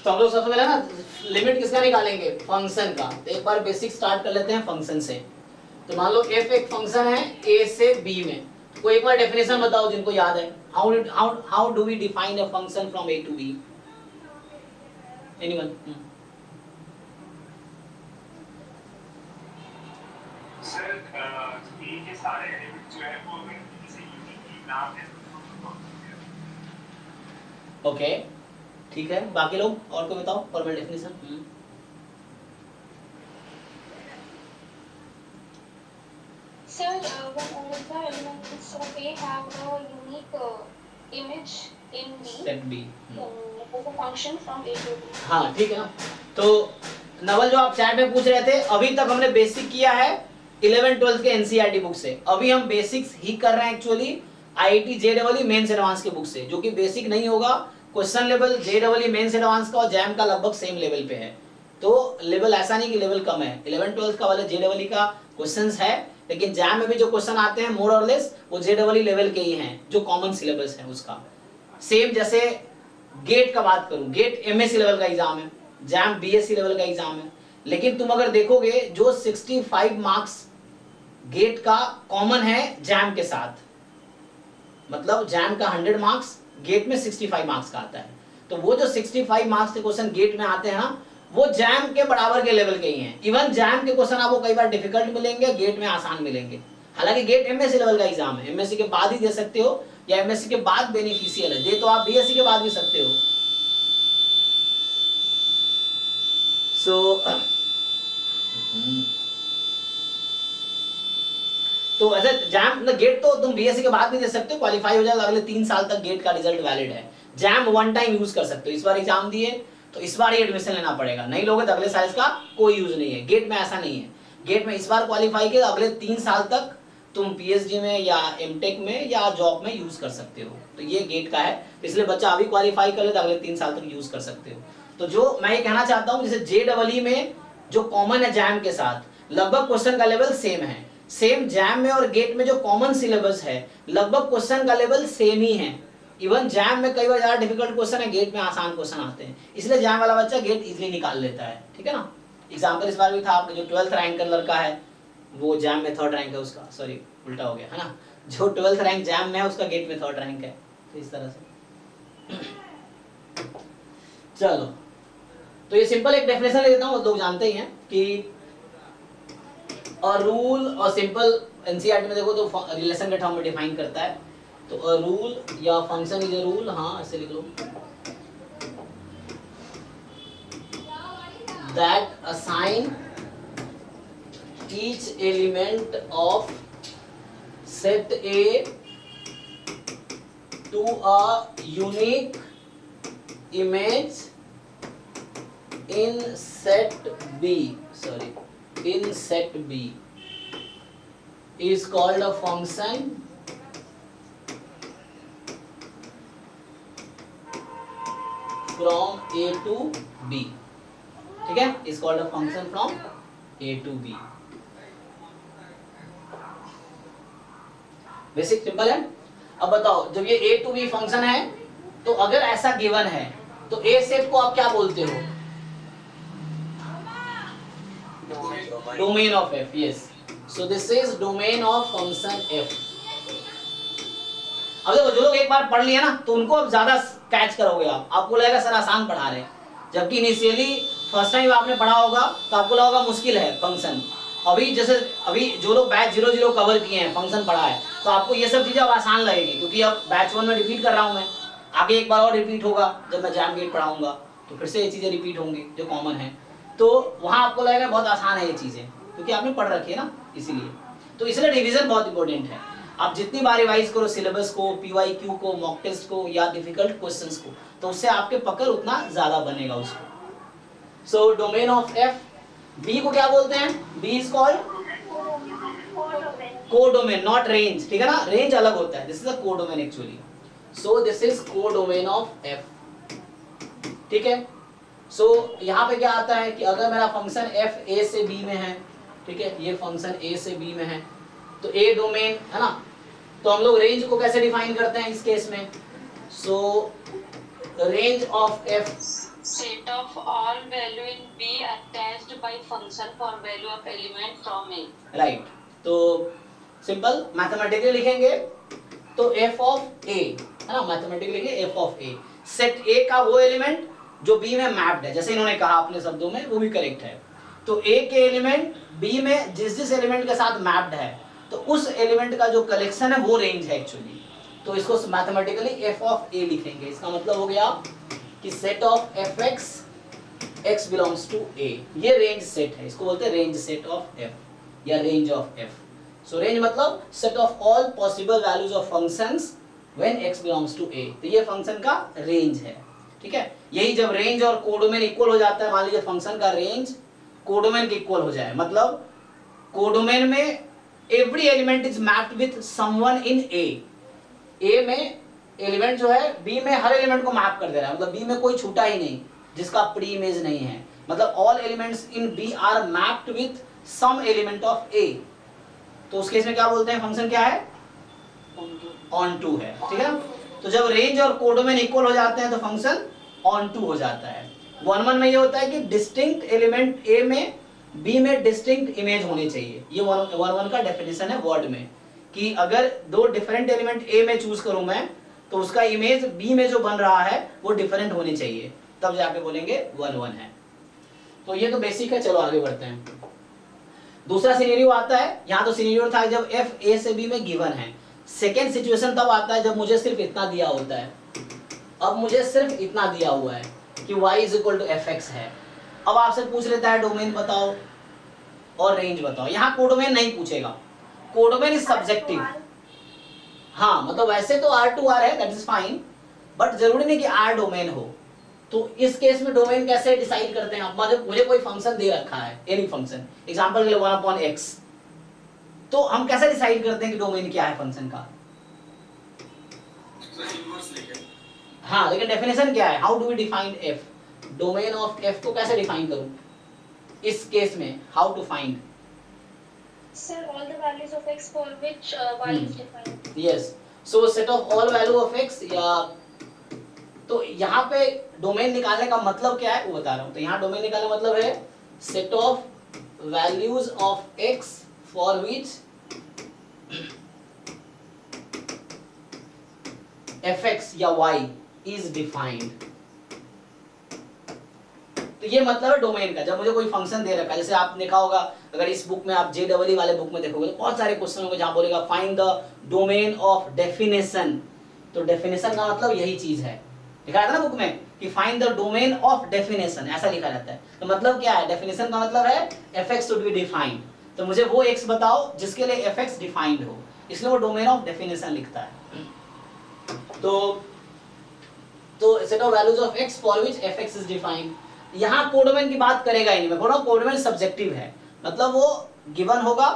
तो हम लोग सबसे पहले ना लिमिट किसका निकालेंगे, फंक्शन का। तो एक बार बेसिक स्टार्ट कर लेते हैं फंक्शन से। तो मान लो f एक फंक्शन है a से b में, कोई एक बार डेफिनेशन बताओ जिनको याद है। How do we define a function from a to b? Anyone? Sir A के सारे एलिमेंट जो है वो अगर किसी यूनिक नाम है ओके ठीक है, बाकी लोग और को बताओ formal definition. Sir, when all of the elements of A have a unique image in B, set b। it is a function from A to B. हाँ ठीक है ना। तो नवल जो आप चैट में पूछ रहे थे, अभी तक हमने बेसिक किया है 11-12 के एनसीईआरटी बुक से। अभी हम बेसिक्स ही कर रहे हैं actually IIT JEE Mains advance के बुक से, जो कि बेसिक नहीं होगा। Question level JEE Mains advance का और जैम का लगभग सेम लेवल पे है, तो लेवल ऐसा नहीं कि लेवल कम है। 11-12 का वाला जेईई का क्वेश्चंस है, लेकिन जैम में भी जो क्वेश्चन आते हैं मोर और लेस वो जेईई लेवल के ही हैं, जो कॉमन सिलेबस है उसका। सेम जैसे गेट का बात करूं, गेट एमएससी लेवल का एग्जाम है, जैम बीएससी लेवल का एग्जाम है। लेकिन तुम अगर देखोगे जो 65 मार्क्स गेट का कॉमन है जैम के साथ, मतलब जैम का 100 मार्क्स गेट में 65 मार्क्स का आता है। तो वो जो 65 मार्क्स के क्वेश्चन गेट में आते हैं ना, वो जैम के बराबर के लेवल के ही हैं। इवन जैम के क्वेश्चन आपको कई बार डिफिकल्ट मिलेंगे, गेट में आसान मिलेंगे। हालांकि गेट एमएससी लेवल का एग्जाम है, एमएससी के बाद ही दे सकते हो, या एमएससी के बाद बेनिफिशियल है, दे तो आप बीएससी के बाद भी सकते हो। तो ऐसे जैम मतलब गेट तो तुम बीएससी के बाद भी दे सकते हो, क्वालिफाई हो जाएगा, अगले 3 साल तक गेट का रिजल्ट वैलिड है। जैम वन टाइम यूज कर सकते हो, इस बार एग्जाम दिए तो इस बार ही एडमिशन लेना पड़ेगा, नहीं लोगे तो अगले साल इसका कोई यूज नहीं है। गेट में ऐसा नहीं है, गेट में इस बार क्वालिफाई किया अगले 3 साल तक तुम पीएचडी में या एमटेक में या जॉब में यूज कर सकते हो। तो ये गेट का है, इसलिए बच्चा अभी क्वालिफाई कर ले तो अगले 3 साल तक यूज कर सकते हो। तो जो मैं ये कहना चाहता हूँ, जैसे जेईई में जो कॉमन है जैम के साथ, लगभग क्वेश्चन का लेवल सेम है। सेम जैम में और गेट में जो कॉमन सिलेबस है, लगभग क्वेश्चन का लेवल सेम ही है। इवन जैम में कई बार ज्यादा डिफिकल्ट क्वेश्चन है, गेट में आसान क्वेश्चन आते हैं, इसलिए जैम वाला बच्चा गेट इजीली निकाल लेता है। ठीक है ना। एग्जाम्पल इस बार भी था, आपका जो 12th रैंक का लड़का है वो जैम में 3rd रैंक है उसका, सॉरी उल्टा हो गया है ना, जो 12th रैंक जैम में है उसका गेट में 3rd रैंक है। तो इस तरह से चलो, तो ये सिंपल एक डेफिनेशन ले देता हूँ, लोग जानते ही हैं कि अ रूल और सिंपल एनसीईआरटी में देखो तो रिलेशन के टर्म में डिफाइन करता है। तो अ रूल या फंक्शन इज अ रूल, हाँ ऐसे लिख लो, that assign each element of set A to a unique image in set B, sorry, in set B is called a function from A to B. ठीक है, is called a function from A to B. Basic simple है। अब बताओ, जब ये A to B function है, तो अगर ऐसा गिवन है तो A सेट को आप क्या बोलते हो? Domain of F, yes. So this is domain of function F। अब देखो, जो लोग एक बार पढ़ लिया ना, तो उनको अब ज्यादा कैच करोगे आप, आपको लगेगा सर आसान पढ़ा रहे हैं, जबकि इनिशियली फर्स्ट टाइम आपने पढ़ा होगा तो आपको लगा होगा मुश्किल है फंक्शन। अभी जैसे अभी जो लोग बैच 00 कवर किए हैं, फंक्शन पढ़ा है, तो आपको ये सब चीजें अब आसान लगेगी, क्योंकि अब बैच 1 में रिपीट कर रहा हूं मैं, आगे एक बार और रिपीट होगा जब मैं जैम गेट पढ़ाऊंगा, तो फिर से ये चीजें रिपीट होंगी जो कॉमन है, तो वहां आपको लगेगा बहुत आसान है ये चीजें, क्योंकि आपने पढ़ रखी है ना, इसीलिए। तो इसलिए रिवीजन बहुत इंपॉर्टेंट है। आप जितनी बार रिवाइज करो सिलेबस को, पीवाईक्यू को, मॉक टेस्ट को या डिफिकल्ट क्वेश्चंस को, तो उससे आपके पकड़ उतना ज्यादा बनेगा उसको। So domain of F, B को क्या बोलते हैं? B is called codomain, not range, ठीक है ना, रेंज अलग होता है, this is a codomain actually. So this is codomain of F. ठीक है। सो यहाँ पे क्या आता है कि अगर मेरा फंक्शन एफ ए से बी में है, ठीक है, ये फंक्शन ए से बी में है, तो ए डोमेन है ना, तो हम लोग रेंज को कैसे डिफाइन करते हैं इस केस में? सो range of F set of all value in B attached by function for value of element from A. Right, तो सिंपल मैथमेटिकली लिखेंगे तो f ऑफ a है ना, मैथमेटिकली लिखेंगे f of a, set a का वो element जो b में मैप्ड है, जैसे इन्होंने कहा अपने शब्दों में, वो भी करेक्ट है। तो a के एलिमेंट b में जिस जिस एलिमेंट के साथ मैप्ड है, तो उस एलिमेंट का जो कलेक्शन है वो रेंज है एक्चुअली। तो इसको मैथमेटिकली f ऑफ a लिखेंगे। इसका मतलब हो गया कि set of fx x belongs to a, ये रेंज सेट है, इसको बोलते हैं रेंज सेट ऑफ f या range of f। So range मतलब set of all possible values of functions when x belongs to a, तो ये फंक्शन का रेंज है। ठीक है, यही जब रेंज और कोडोमेन इक्वल हो जाता है, मान लीजिए फंक्शन का रेंज कोडोमेन के इक्वल हो जाए, मतलब कोडोमेन में every element is mapped with someone in a में एलिमेंट जो है b में हर एलिमेंट को मैप कर दे रहा है, मतलब b में कोई छूटा ही नहीं जिसका प्री इमेज नहीं है, मतलब all elements in b are mapped with some element of a, तो उस केस में क्या बोलते हैं, फंक्शन क्या है, ऑन टू है। ठीक है, तो जब रेंज और कोडोमेन इक्वल हो जाते हैं तो फंक्शन ऑन टू हो जाता है। 1-1 में ये होता है कि डिस्टिंक्ट एलिमेंट a में b में डिस्टिंक्ट इमेज होनी चाहिए, ये 1-1 का डेफिनेशन है वर्ड में, कि अगर दो डिफरेंट एलिमेंट a में चूज करूं मैं, तो उसका इमेज b में जो बन रहा है वो डिफरेंट होनी चाहिए, तब जाके बोलेंगे 1-1 है। तो ये तो बेसिक है, चलो आगे बढ़ते हैं। दूसरा सिनेरियो आता है, यहाँ तो सिनेरियो था जब f a से b में गिवन है। सेकेंड सिचुएशन तब आता है जब मुझे सिर्फ इतना दिया होता है। अब मुझे सिर्फ इतना दिया हुआ है कि y is equal to fx है। अब आपसे पूछ लेता है डोमेन बताओ और रेंज बताओ, यहाँ कोडोमेन नहीं पूछेगा, कोडोमेन इज सब्जेक्टिव। हाँ, मतलब वैसे तो R2R है, दैट इज फाइन, बट जरूरी नहीं कि R डोमेन हो। तो इस केस में डोमेन कैसे डिसाइड करते हैं, अब मुझे कोई फंक्शन दे रखा है, एनी फंक्शन, एग्जांपल के लिए 1/x, तो हम कैसे डिसाइड करते हैं कि डोमेन क्या है फंक्शन का? हाँ, लेकिन डेफिनेशन क्या है, how do we define f, domain of f को कैसे डिफाइन करूं इस केस में, how to find? Sir, all the values of x for which y is defined. Yes, so set of all value of x, या तो यहाँ पे domain निकालने का मतलब क्या है वो बता रहा हूँ। तो यहाँ डोमेन निकालने का मतलब है set of values of x for which fx या y इज डिफाइंड। तो ये मतलब है डोमेन का। जब मुझे कोई फंक्शन दे रखा है, जैसे आप देखा होगा, अगर इस बुक में आप JEE वाले बुक में देखोगे तो बहुत सारे क्वेश्चन होंगे जहां बोलेगा find the domain of definition. तो डेफिनेशन का मतलब यही चीज है, लिखा रहता है ना बुक में कि find the domain of definition, ऐसा लिखा रहता है। तो मतलब क्या है, डेफिनेशन का मतलब है fx शुड बी डिफाइंड। तो मुझे वो x बताओ जिसके लिए fx डिफाइंड हो, इसलिए वो डोमेन ऑफ डेफिनेशन लिखता है। तो set of values of x for which fx is defined. यहाँ कोडोमेन की बात करेगा ही नहीं, मैं बोल रहा हूँ कोडोमेन सब्जेक्टिव है, मतलब वो गिवन होगा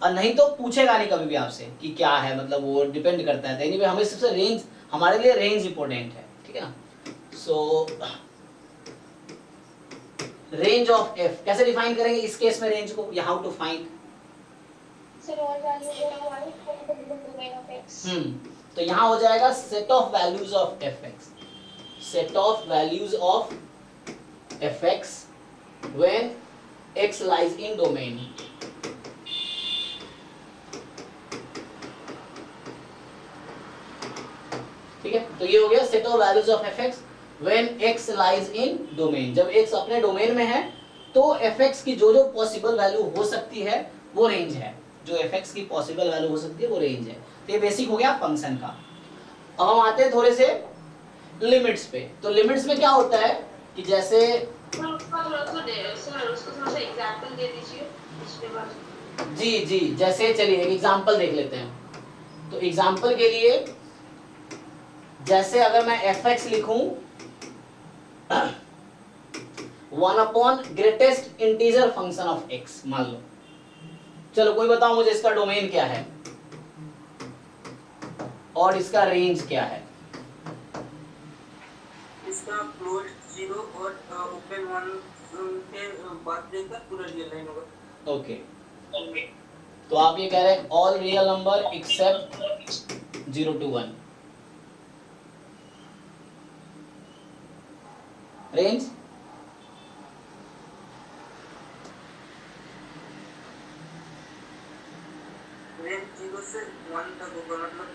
और नहीं तो पूछेगा नहीं कभी भी आपसे कि क्या है, मतलब वो डिपेंड करता है। एनीवे हमें सबसे रेंज, हमारे लिए रेंज इंपॉर्टेंट है, ठीक है ना। सो रेंज ऑफ f कैसे डिफाइन करेंगे इस केस में रेंज को, या how to find? Sir, all values of y for the given domain of x. तो यहाँ हो जाएगा set of values of fx, set of values of fx when x lies in domain। ठीक है, तो ये हो गया set of values of fx when x lies in domain। जब x अपने डोमेन में है तो fx की जो जो पॉसिबल वैल्यू हो सकती है वो रेंज है, जो fx की पॉसिबल वैल्यू हो सकती है वो रेंज है। तो ये बेसिक हो गया फंक्शन का। अब हम आते हैं थोड़े से लिमिट्स पे। तो लिमिट्स में क्या होता है कि जैसे जी जैसे चलिए एक एग्जांपल देख लेते हैं। तो एग्जांपल के लिए जैसे अगर मैं fx लिखूं 1 greatest integer function of x मान लो, चलो कोई बताओ मुझे इसका डोमेन क्या है और इसका रेंज क्या है? इसका क्लोज्ड 0 और ओपन 1 के बाद देकर पूरा रियल लाइन होगा। ओके, तो आप ये कह रहे हैं all real number except 0 to 1, range range 0 से 1 तक होगा, मतलब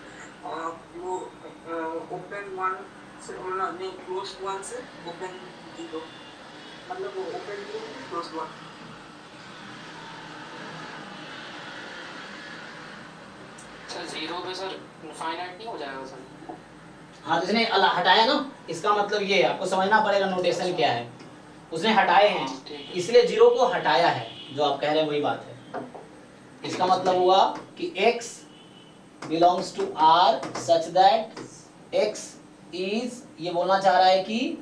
वो ओपन 1 से मतलब नहीं क्लोज्ड 1 से ओपन 0, मतलब वो ओपन 0 क्लोज्ड 1। सर जीरो पे सर इनफाइनाइट नहीं हो जाएगा सर? हाँ तो इसने हटाया ना, इसका मतलब ये है, आपको समझना पड़ेगा नोटेशन क्या है। उसने हटाए हैं इसलिए जीरो को हटाया है, जो आप कह रहे हैं वही बात है। इसका मतलब हुआ कि x belongs to R such that x is, ये बोलना चाह रहा है कि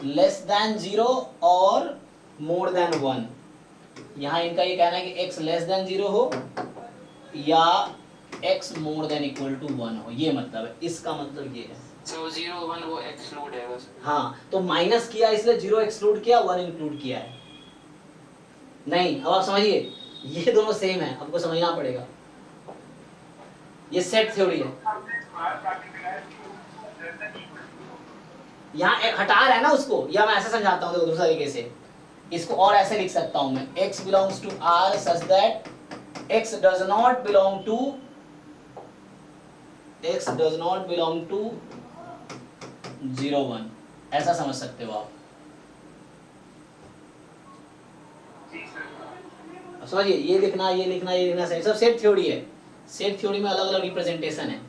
लेस देन 0 और मोर देन 1। यहाँ इनका ये कहना है कि x लेस देन 0 हो या x more than equal to 1 हो, ये मतलब है, इसका मतलब ये है। सो 0 1 वो एक्सक्लूड है बस। हाँ तो माइनस किया इसलिए 0 एक्सक्लूड किया, 1 इंक्लूड किया है। नहीं, अब आप समझिए, ये दोनों सेम है, आपको समझना पड़ेगा, ये सेट थ्योरी है। यहाँ एक हटा रहा है ना उसको, या मैं ऐसे समझाता हूँ, देखो दूसरा तरीके से इसको और ऐसे लिख सकता हूँ मैं, x belongs to R such that x does not belong to 0 1, ऐसा समझ सकते हो आप। अब समझिए, ये लिखना ये लिखना ये लिखना सही, सब सेट थ्योरी है। सेट थ्योरी में अलग अलग रिप्रेजेंटेशन है।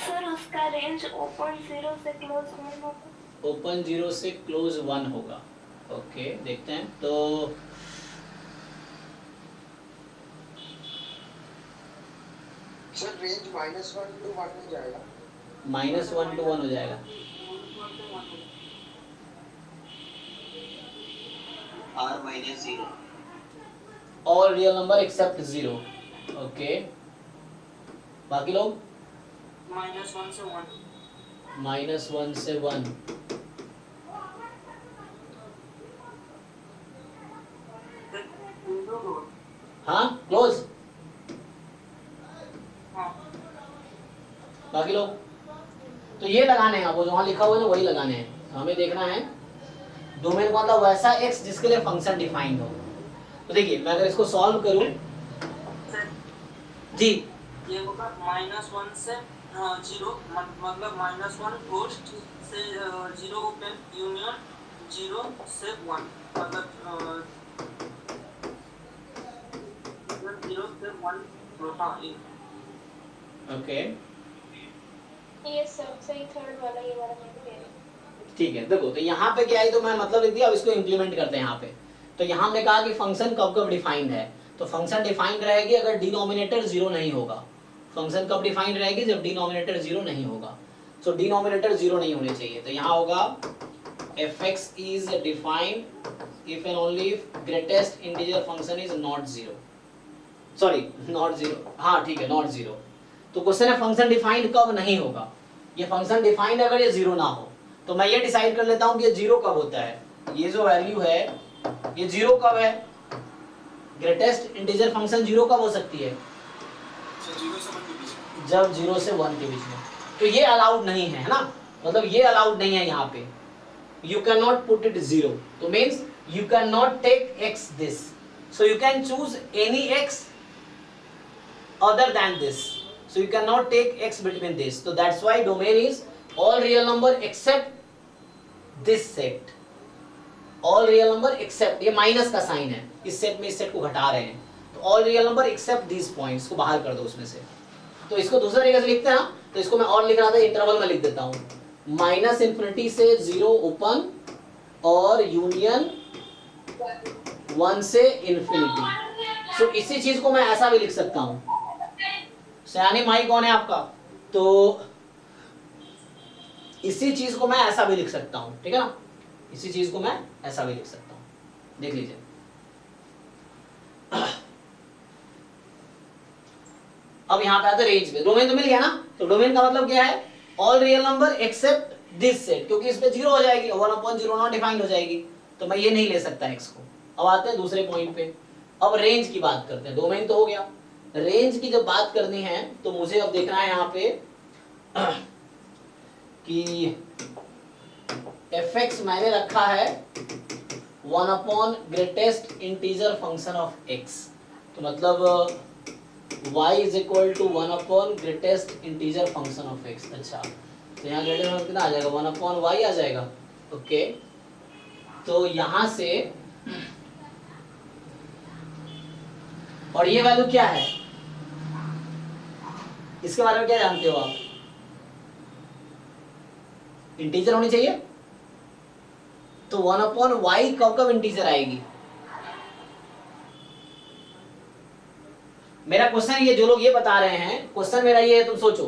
सर उसका रेंज ओपन 0 से क्लोज 1 होगा। ओपन 0 से क्लोज 1 होगा। ओके देखते हैं, तो सर रेंज -1 to 1 हो जाएगा। -1 to 1 हो जाएगा। R minus 0। All real number except 0। Okay बाकी लोग -1 से 1। -1 से 1। हाँ क्लोज। बाकी लोग तो ये लगाने हैं, वो जहाँ लिखा हुआ है ना वही लगाने हैं। हमें देखना है डोमेन का मतलब वैसा x जिसके लिए फंक्शन डिफाइंड हो। तो देखिए मैं अगर इसको सॉल्व करूं जी, ये होगा -1 से 0, मतलब -1 क्लोज्ड से 0 ओपन यूनियन 0 से 1, मतलब 0 से 1 क्लोज। ओके ये सबसे थर्ड वाला, ये वाला मैं भी दे रही हूँ। ठीक है। देखो तो यहाँ पे क्या है, तो मैं मतलब लिख दिया, अब इसको इम्प्लीमेंट करते हैं यहाँ पे। तो यहाँ हमने कहा कि फंक्शन कब कब डिफाइंड है, तो फंक्शन डिफाइंड रहेगी अगर डिनोमिनेटर 0 नहीं होगा। फंक्शन कब डिफाइंड रहेगी, जब डिनोमिनेटर 0 नहीं होगा। सो डिनोमिनेटर 0 नहीं होने चाहिए, तो यहाँ होगा fx is defined if and only if greatest integer function is not 0, sorry not 0, हाँ ठीक है not 0। तो क्वेश्चन है फंक्शन डिफाइंड कब नहीं होगा। ये फंक्शन डिफाइंड अगर ये 0 ना हो, तो मैं ये डिसाइड कर लेता हूँ कि ये 0 कब होता है। ये जो वैल्यू है ये 0 कब है, ग्रेटेस्ट इंटीजर फंक्शन 0 कब हो सकती है, जब 0 से 1 के बीच में। तो ये अलाउड नहीं है ना, मतलब ये अलाउड नहीं है यहाँ पे। You can not put it 0, तो means you can not take x this, so you can choose any x other than this, so you cannot take x between this, so that's why domain is all real number except this set, all real number except, ये minus का sign है, इस set में इस set को घटा रहे हैं, तो all real number except these points को बाहर कर दो उसमें से। तो इसको दूसरे तरीके से लिखते हैं ना, तो इसको मैं और लिख रहा था इंटरवल में लिख देता हूँ, -∞ से 0 ओपन और यूनियन 1 से इन्फिनिटी। सो इसी चीज को मैं ऐसा भी लिख सकता हूँ। सयानी माई कौन है आपका, तो इसी चीज को मैं ऐसा भी लिख सकता हूं, ठीक है ना, इसी चीज को मैं ऐसा भी लिख सकता हूं। देख लीजिए अब यहां पे आता है रेंज में, डोमेन तो मिल गया ना। तो डोमेन का मतलब क्या है, all real number except this set, क्योंकि इस पे 0 हो जाएगी, 1/0 नॉट डिफाइंड हो जाएगी, तो मैं ये नहीं ले सकता x को। अब आते हैं दूसरे पॉइंट पे, अब रेंज की बात करते हैं। डोमेन तो हो गया, रेंज की जब बात करनी है तो मुझे अब देखना है यहाँ पे कि fx मैंने रखा है 1 upon greatest integer function of x, तो मतलब y is equal to 1 upon greatest integer function of x। अच्छा, तो यहाँ ग्रेटेस्ट फंक्शन कितना आ जाएगा, 1 अपॉन y आ जाएगा। ओके, तो यहाँ से और ये वैल्यू क्या है, इसके बारे में क्या जानते हो आप? इंटीजर होनी चाहिए, तो 1 अपॉन वाई कब कब इंटीजर आएगी? मेरा क्वेश्चन ये, जो लोग ये बता रहे हैं, क्वेश्चन मेरा ये है, तुम सोचो,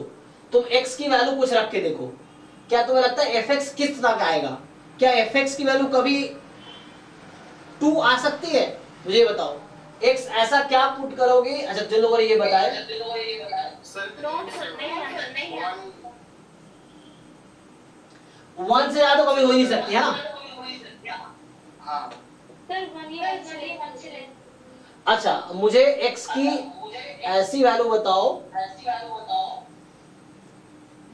तुम x की वैल्यू कुछ रख के देखो, क्या तुम्हें लगता है fx किस तरह का आएगा? क्या fx की वैल्यू कभी 2 आ सकती है? मुझे बताओ, x ऐसा क्या पुट करोगे? अच्छा, जिन लोगों ने ये बताया, वन से ज्यादा कभी हो ही नहीं सकती है ना। हाँ सर 1 या 1 अच्छा, मुझे x की ऐसी वैल्यू बताओ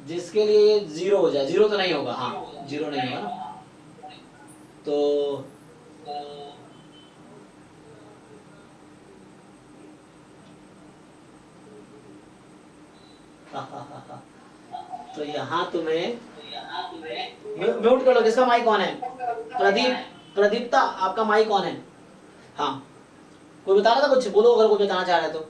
जिसके लिए ये 0 हो जाए। 0 तो नहीं होगा, हाँ 0 नहीं होगा ना, तो तो यहाँ तुम्हें म्यूट कर लो। किसका माइक ऑन है? प्रदीप्ता, आपका माइक ऑन है। हाँ, कोई बता रहा था कुछ, बोलो अगर कोई बताना चाह रहा है तो।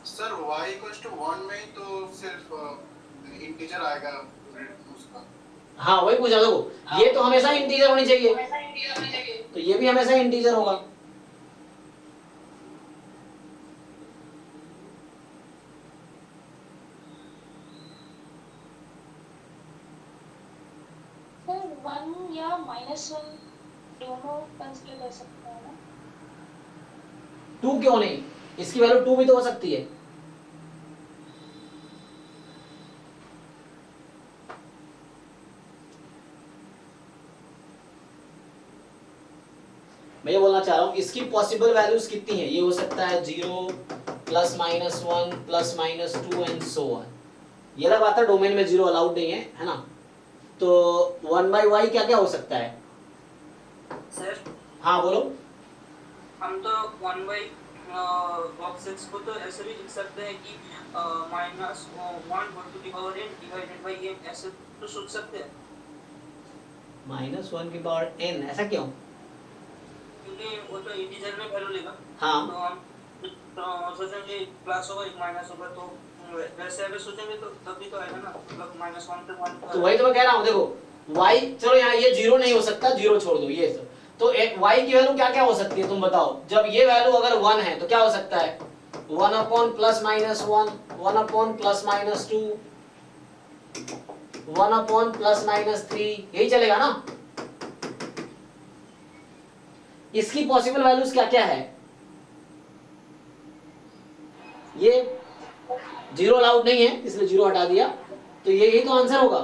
सर y इक्वल्स टू 1 में तो सिर्फ इंटीजर आएगा उसका। हाँ वही पूछा, देखो ये तो हमेशा इंटीजर होनी चाहिए, तो ये भी हमेशा इंटीजर होगा। सर 1 या -1 दोनों कंसीडर कर सकते हैं ना? 2 क्यों नहीं? इसकी वैल्यू 2 भी तो हो सकती है। मैं ये बोलना चाह रहा हूँ, इसकी पॉसिबल वैल्यूज कितनी है? ये हो सकता है 0 +-1 +-2 एंड सो ऑन। ये अलग बात है, डोमेन में 0 अलाउड नहीं है ना। तो 1/y क्या क्या हो सकता है? सर हाँ बोलो। हम तो 1/x को तो ऐसे भी लिख सकते हैं कि -1/n डिवाइडेड बाय m, ऐसे तो सोच सकते हैं। -1/n ऐसा क्यों? क्योंकि वो तो इंटीजर में वैल्यू लेगा। हाँ तो हम तो सोचेंगे प्लस होगा, एक माइनस होगा, तो वैसे अगर सोचेंगे तो तब भी तो आएगा ना, मतलब -1 से 1। तो वही तो मैं कह रहा हूँ, देखो y, चलो यहाँ ये 0 नहीं हो सकता, 0 छोड़ दो ये तो y की वैल्यू क्या क्या हो सकती है तुम बताओ? जब ये वैल्यू अगर 1 है तो क्या हो सकता है? 1 अपॉन +-1, 1 अपॉन +-2, 1 अपॉन +-3, यही चलेगा ना। इसकी पॉसिबल वैल्यूज क्या क्या है? ये 0 अलाउड नहीं है इसलिए 0 हटा दिया, तो ये यही तो आंसर होगा।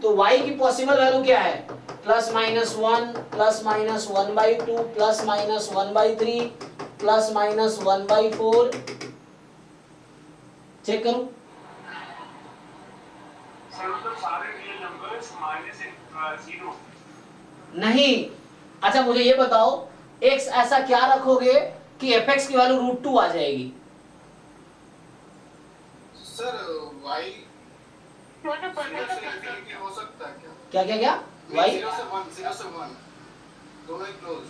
तो y की पॉसिबल वैल्यू क्या है? +-1, +-1/2, +-1/3, +-1/4। चेक करो। सर मतलब सारे रियल नंबर्स -0 नहीं, अच्छा मुझे ये बताओ, x ऐसा क्या रखोगे कि fx की वैल्यू √2 आ जाएगी? सर y वो तो पता 0 तो से इंफिनिटी हो सकता है क्या क्या? क्या क्या? y 0 से 1 दोनों ही क्लोज।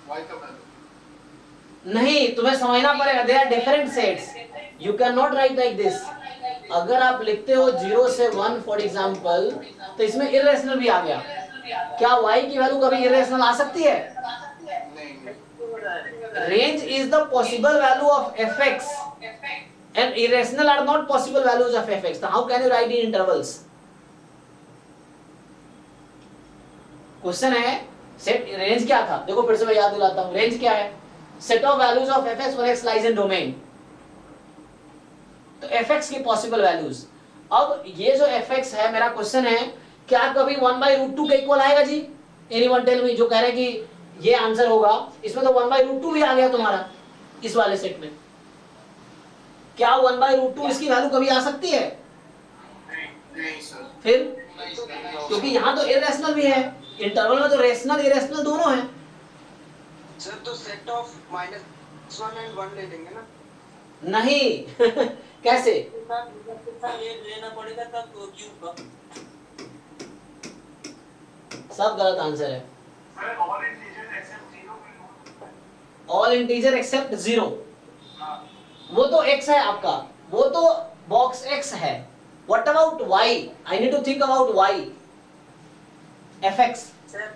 y का वैल्यू नहीं, तुम्हें समझना पड़ेगा, they are different sets, you can not write like this. अगर आप लिखते हो 0 से 1 फॉर एग्जांपल, तो इसमें इरेशनल भी आ गया। क्या y की वैल्यू कभी इरेशनल आ सकती है? नहीं। Range is the possible value of fx and irrational are not possible values of fx. So how can you write in intervals? Question है सेट रेंज क्या था? देखो फिर से मैं याद दिलाता हूँ, रेंज क्या है? Set of values of fx when x lies in domain. तो fx की पॉसिबल वैल्यूज। अब ये जो fx है, मेरा क्वेश्चन है, क्या कभी 1/√2 के इक्वल आएगा जी? एनीवन टेल मी, जो कह रहे हैं कि ये आंसर होगा। इसमें तो 1/√2 भी आ गया तुम्हारा इस वाले सेट में। क्या 1/√2 इसकी वैल्यू कभी आ सकती है? नहीं सर, फिर नहीं क्योंकि यहाँ तो इरेशनल भी है, इंटरवल में तो रेशनल इरेशनल दोनों है। सर तो सेट ऑफ -1 एंड 1 ले लेंगे ना? नहीं कैसे? ये लेना पड़ेगा तब क्यूब का। सब गलत आंसर है। Sir all integer except 0 all integer except 0, हाँ वो तो x है आपका, वो तो बॉक्स x है। What about y? I need to think about y, fx। Sir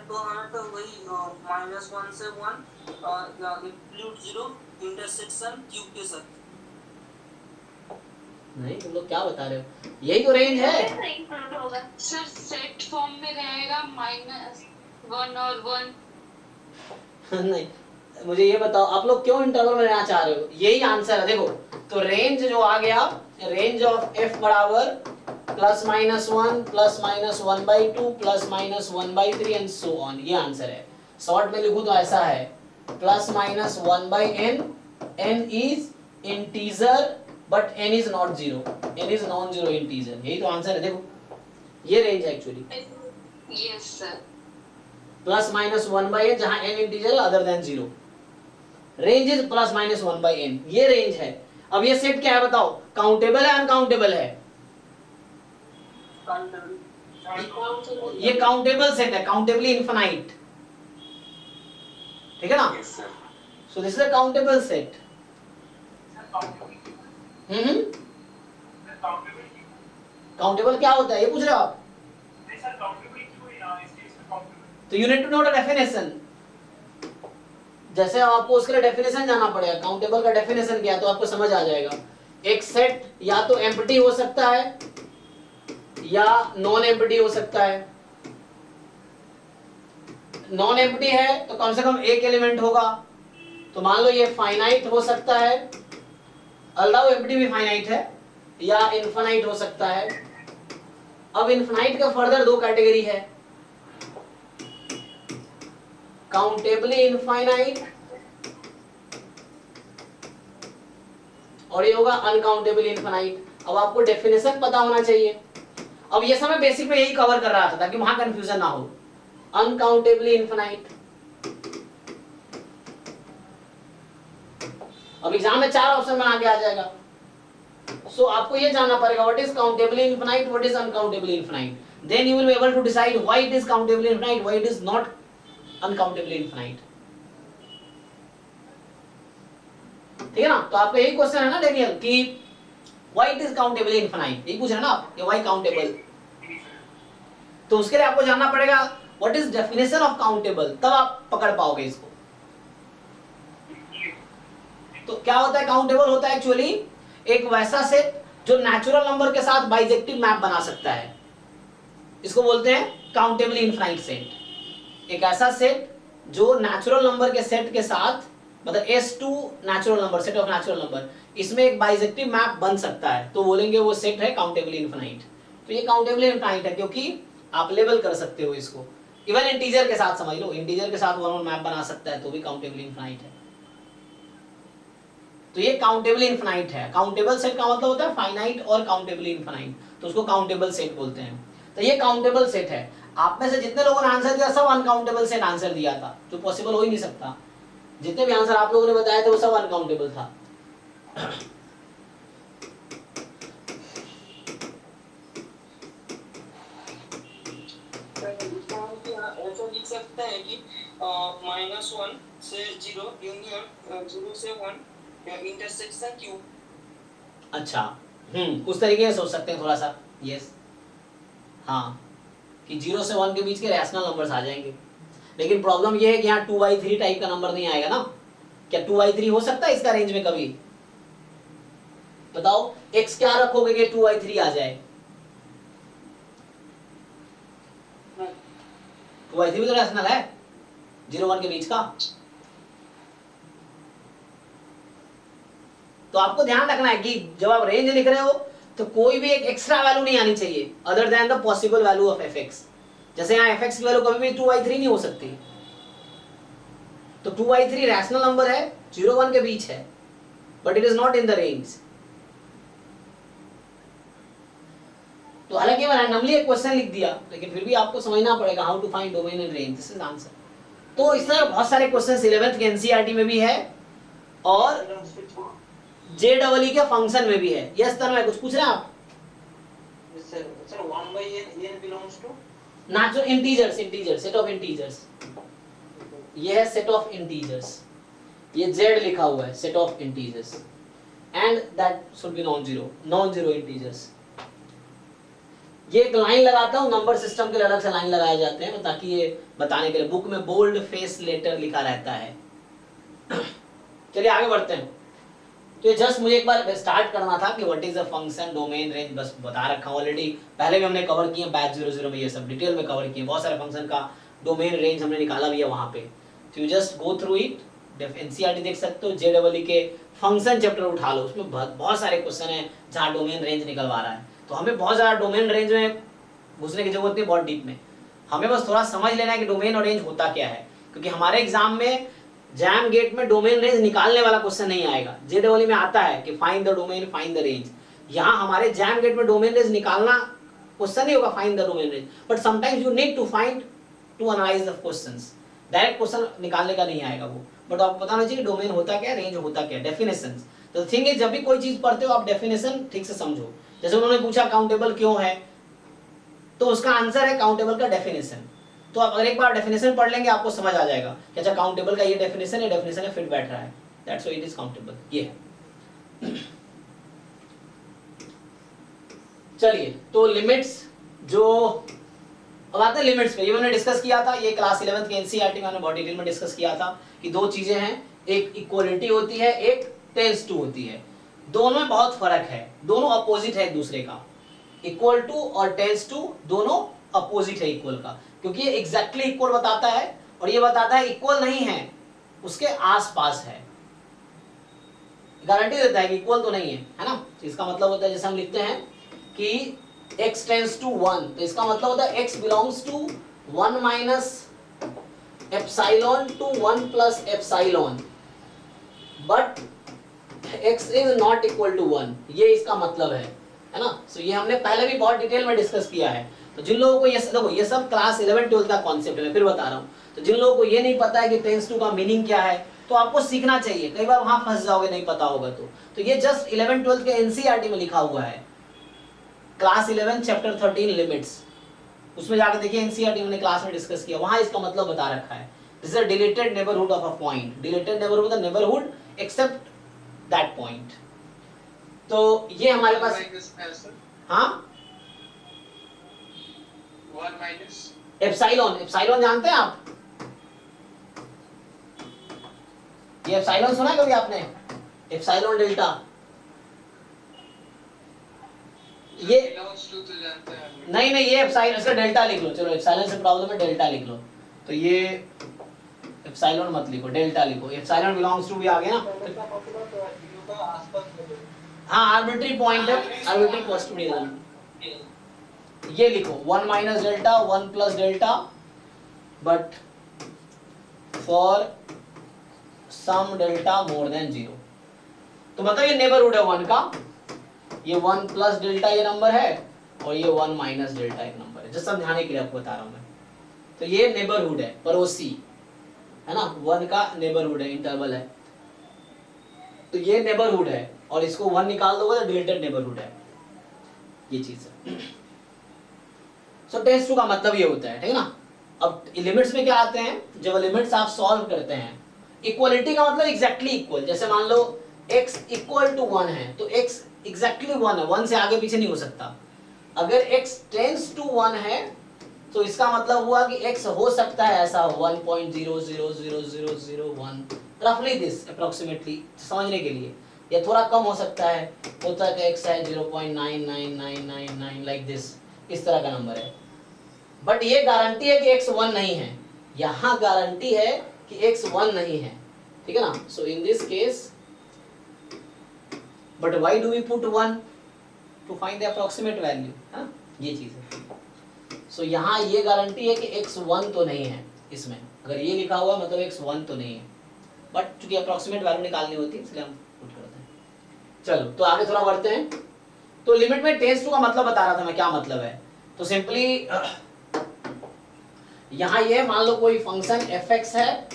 तो हमें तो वही -1 से 1 और इंक्लूड 0 इंटरसेक्शन क्यूब के साथ। नहीं तुम लोग क्या बता रहे हो, यही तो रेंज है। इंक्लूड होगा। सर सेट फॉर्म में रहेगा -1 और 1। नहीं मुझे ये बताओ आप लोग क्यों इंटरवल में लेना चाह रहे हो? यही आंसर है देखो। तो रेंज जो आ गया, रेंज ऑफ f बराबर +-1 +-1/2 +-1/3 एंड सो ऑन, ये आंसर है। शॉर्ट में लिखूं तो ऐसा है +-1/n, n is integer but n is not 0, n is non zero integer, यही तो आंसर है। देखो ये रेंज है एक्चुअली, यस सर। +-1/n जहां n इंटीजर है other than 0, range is +-1/n, ये रेंज है। अब ये सेट क्या है बताओ, काउंटेबल है अनकाउंटेबल है? ये काउंटेबल सेट है, काउंटेबली इनफाइनाइट, ठीक है ना? Yes sir. So this is a countable set. Countable क्या होता है ये पूछ रहे हो आप? तो you need to know the definition. जैसे आपको उसके लिए डेफिनेशन जाना पड़ेगा, काउंटेबल का डेफिनेशन क्या है तो आपको समझ आ जाएगा। एक सेट या तो एम्प्टी हो सकता है या नॉन एम्प्टी हो सकता है। नॉन एम्प्टी है तो कम से कम एक एलिमेंट होगा, तो मान लो ये फाइनाइट हो सकता है, अल्लाह एम्प्टी भी फाइनाइट है, या इनफाइनाइट हो सकता है। अब इनफाइनाइट का फर्दर दो कैटेगरी है, काउंटेबली इनफाइनाइट और ये होगा अनकाउंटेबली इनफाइनाइट। अब आपको डेफिनेशन पता होना चाहिए। अब ये सब मैं बेसिक में यही कवर कर रहा था ताकि वहां कंफ्यूजन ना हो। अनकाउंटेबली इनफाइनाइट, अब एग्जाम में 4 ऑप्शन बना के आ जाएगा। सो आपको ये जानना पड़ेगा what is countably infinite, what is uncountably infinite, then you will be able to decide why it is countably infinite, why it is not uncountably infinite. ठीक है ना? तो आपका यही क्वेश्चन है ना डेनियल कि why it is countably infinite, यही पूछ रहे हैं ना आप कि व्हाई काउंटेबल। तो उसके लिए आपको जानना पड़ेगा what is definition of countable, तब आप पकड़ पाओगे इसको। तो क्या होता है काउंटेबल? होता है एक्चुअली एक वैसा सेट जो नेचुरल नंबर के साथ बाइजेक्टिव मैप बना सकता है, इसको बोलते हैं काउंटेबली इनफाइनाइट सेट। एक ऐसा सेट जो नेचुरल नंबर के सेट के साथ, मतलब S2 natural number, set of natural number, इसमें एक बाइजेक्टिव मैप बन सकता है, तो बोलेंगे वो सेट है काउंटेबली इनफाइनाइट। तो ये काउंटेबली इनफाइनाइट है क्योंकि आप लेबल कर सकते हो इसको, इवन इंटीजर के साथ समझ लो, इंटीजर के साथ वन मैप बना सकता है तो भी काउंटेबली इनफाइनाइट है। तो ये काउंटेबली इनफाइनाइट है। काउंटेबल सेट का मतलब होता है फाइनाइट और काउंटेबली इनफाइनाइट, तो उसको काउंटेबल सेट बोलते हैं। तो ये काउंटेबल सेट है। आप में से जितने लोगों ने आंसर दिया सब अनकाउंटेबल सेट आंसर दिया था, जो पॉसिबल हो ही नहीं सकता। जितने भी आंसर आप लोगों ने बताए थे वो सब अनकाउंटेबल था। ऐसा लिख सकते हैं कि -1 से 0 यूनियन 0 से 1 इंटरसेक्शन क्यूब। अच्छा, उस तरीके से सोच सकते हैं थोड़ा सा। यस, हाँ, कि 0 से 1 के बीच के रैशनल नंबर्स आ जाएंगे। लेकिन प्रॉब्लम ये है कि यहाँ 2/3 टाइप का नंबर नहीं आएगा ना। क्या 2/3 हो सकता है इसका रेंज में कभी? बताओ x क्या रखोगे कि 2/3 आ जाए? 2/3 भी तो रैशनल है 0-1 के बीच का। तो आपको ध्यान रखना है कि जब आप रेंज लिख रहे हो तो कोई भी एक एक्स्ट्रा वैल्यू नहीं आनी चाहिए other than the possible value of fx। जैसे यहाँ fx की वैल्यू कभी भी 2/3 नहीं हो सकती, तो 2/3 रैशनल नंबर है, 0 1 के बीच है, but it is not in the range. तो हालांकि मैं रैंडमली एक क्वेश्चन लिख दिया, लेकिन फिर भी आपको समझना पड़ेगा how to find domain and range, this is answer. तो इस तरह बहुत सारे क्वेश्चंस 11th के एनसीईआरटी में भी है और जेडब्ल्यू के फंक्शन में भी है। यस तन्मय कुछ पूछ रहे हैं आप? Sir, 1/n belongs to natural integers, set of integers. ये है सेट ऑफ इंटीजर्स, ये z लिखा हुआ है, set of integers and that should be non zero integers. ये एक लाइन लगाता हूँ, नंबर सिस्टम के लिए अलग से लाइन लगाए जाते हैं ताकि ये बताने के लिए, बुक में बोल्ड फेस लेटर लिखा रहता है। चलिए आगे बढ़ते हैं। तो ये जस्ट मुझे एक बार स्टार्ट करना था कि what is a function, domain, range, बस बता रखा हूं ऑलरेडी। पहले भी हमने कवर किए बैच 00 में, ये सब डिटेल में कवर किए। बहुत सारे फंक्शन का डोमेन रेंज हमने निकाला भी है वहां पे। तो you just go through it, NCERT देख सकते हो, जेडब्ल्यू के फंक्शन चैप्टर उठा लो, उसमें बहुत सारे क्वेश्चन है जहाँ डोमेन रेंज निकलवा रहा है। तो हमें बहुत ज़्यादा डोमेन रेंज में घुसने की जरूरत नहीं, बहुत डीप में। हमें बस थोड़ा समझ लेना है कि डोमेन और रेंज होता क्या है, क्योंकि हमारे एग्जाम में जैम गेट में डोमेन रेंज निकालने वाला क्वेश्चन नहीं आएगा। जेडब्ल्यू में आता है कि find the domain, find the range. यहाँ हमारे जैम गेट में डोमेन रेंज निकालना क्वेश्चन नहीं होगा, find the domain range, but sometimes you need to find to analyse the questions. Direct question निकालने का नहीं आएगा वो, बट आपको बताना चाहिए डोमेन होता क्या, रेंज होता क्या, डेफिनेशंस। तो थिंग इज, जब भी कोई चीज पढ़ते हो आप डेफिनेशन ठीक से समझो। जैसे उन्होंने पूछा काउंटेबल क्यों है, तो उसका आंसर है काउंटेबल का डेफिनेशन। तो आप अगर एक बार डेफिनेशन पढ़ लेंगे आपको समझ आ जाएगा कि अच्छा काउंटेबल का ये डेफिनेशन है, फिट बैठ रहा है, that's why it is countable. ये है। चलिए तो लिमिट्स, जो अब आते हैं लिमिट्स पे, ये मैंने डिस्कस किया था, ये क्लास 11th के एनसीईआरटी में मैंने बहुत डिटेल में डिस्कस किया था कि दो चीजें हैं, एक इक्वलिटी होती है, एक टेंड्स टू होती है। दोनों में बहुत फर्क है, दोनों अपोजिट है एक दूसरे का। इक्वल टू और टेंड्स टू दोनों अपोजिट है इक्वल का, क्योंकि ये एग्जैक्टली इक्वल बताता है और ये बताता है इक्वल नहीं है, उसके आसपास है, गारंटी देता है कि इक्वल तो नहीं है ना। तो इसका मतलब होता है, जैसे हम लिखते हैं कि x टेंड्स टू 1, तो इसका मतलब होता है x belongs to 1 minus epsilon to 1 plus epsilon, but x is not equal to 1, ये इसका मतलब है ना। सो ये हमने पहले भी बहुत डिटेल में डिस्कस किया है। तो जिन लोगों को ये देखो, ये सब क्लास 11 12 का कॉन्सेप्ट है, मैं फिर बता रहा हूँ। तो जिन लोगों को ये नहीं पता है कि टेंस टू का मीनिंग क्या है, तो आपको सीखना चाहिए, कई बार वहां फंस जाओगे नहीं पता होगा तो ये जस्ट 11 12 के एनसीईआरटी में लिखा हुआ है, क्लास 11 चैप्टर 13 लिमिट्स, उसमें जाकर देखिए एनसीईआरटी में क्लास में डिस्कस किया, वहां इसका मतलब बता रखा है। This is a deleted neighbourhood of a point, deleted neighbourhood, the neighbourhood except that point. तो ये हमारे पास, हाँ 1 minus एप्सिलॉन, एप्सिलॉन जानते हैं आप? ये एप्सिलॉन सुना है कभी आपने? एप्सिलॉन डेल्टा, ये belongs to तो जानते हैं। नहीं ये एप्सिलॉन, इसका डेल्टा लिख लो, चलो एप्सिलॉन से प्रॉब्लम है, डेल्टा लिख लो। तो ये एप्सिलॉन मत लिखो, डेल्टा लिखो। एप्सिलॉन बिलोंग्स टू भी आ गया ना, हाँ आर्बिट्री पॉइंट है, आर्बिट्री पॉसिबिलिटी, ये लिखो 1 minus delta 1 plus delta, but for some delta more than 0। तो मतलब ये नेबरहुड है 1 का, ये 1 प्लस डेल्टा ये नंबर है और ये 1 माइनस डेल्टा एक नंबर है, जो समझाने के लिए आपको बता रहा हूं मैं। तो ये नेबरहुड है, पड़ोसी है ना, 1 का नेबरहुड है, इंटरवल है, तो ये नेबरहुड है, और इसको 1 निकाल दोगे तो डिलीटेड नेबरहुड है, ये चीज है। सो टेंस टू का मतलब ये होता है, ठीक है ना। अब लिमिट्स में क्या आते हैं, जब लिमिट्स आप सॉल्व करते हैं, इक्वलिटी का मतलब एग्जैक्टली इक्वल, जैसे मान लो x इक्वल टू 1 है, तो x एग्जैक्टली 1 है, 1 से आगे पीछे नहीं हो सकता। अगर x टेंस टू 1 है तो इसका मतलब हुआ कि x हो सकता है ऐसा 1.000001, रफली दिस अप्रोक्सीमेटली, समझने के लिए, या थोड़ा कम हो सकता है, होता है कि x है 0.99999 लाइक दिस, इस तरह का नंबर है। बट ये गारंटी है कि x 1 नहीं है, यहाँ गारंटी है कि x 1 नहीं है, ठीक है ना। So in this case, but why do we put 1 to find the approximate value, हाँ ये चीज है। सो यहाँ ये गारंटी है कि x 1 तो नहीं है इसमें, अगर ये लिखा हुआ मतलब x 1 तो नहीं है, बट चूंकि अप्रोक्सीमेट वैल्यू निकालनी होती है इसलिए हम पुट करते हैं। चलो तो आगे थोड़ा बढ़ते हैं। तो लिमिट में टेंस टू का मतलब बता रहा था मैं, क्या मतलब है। तो सिंपली यहाँ ये मान लो कोई फंक्शन fx है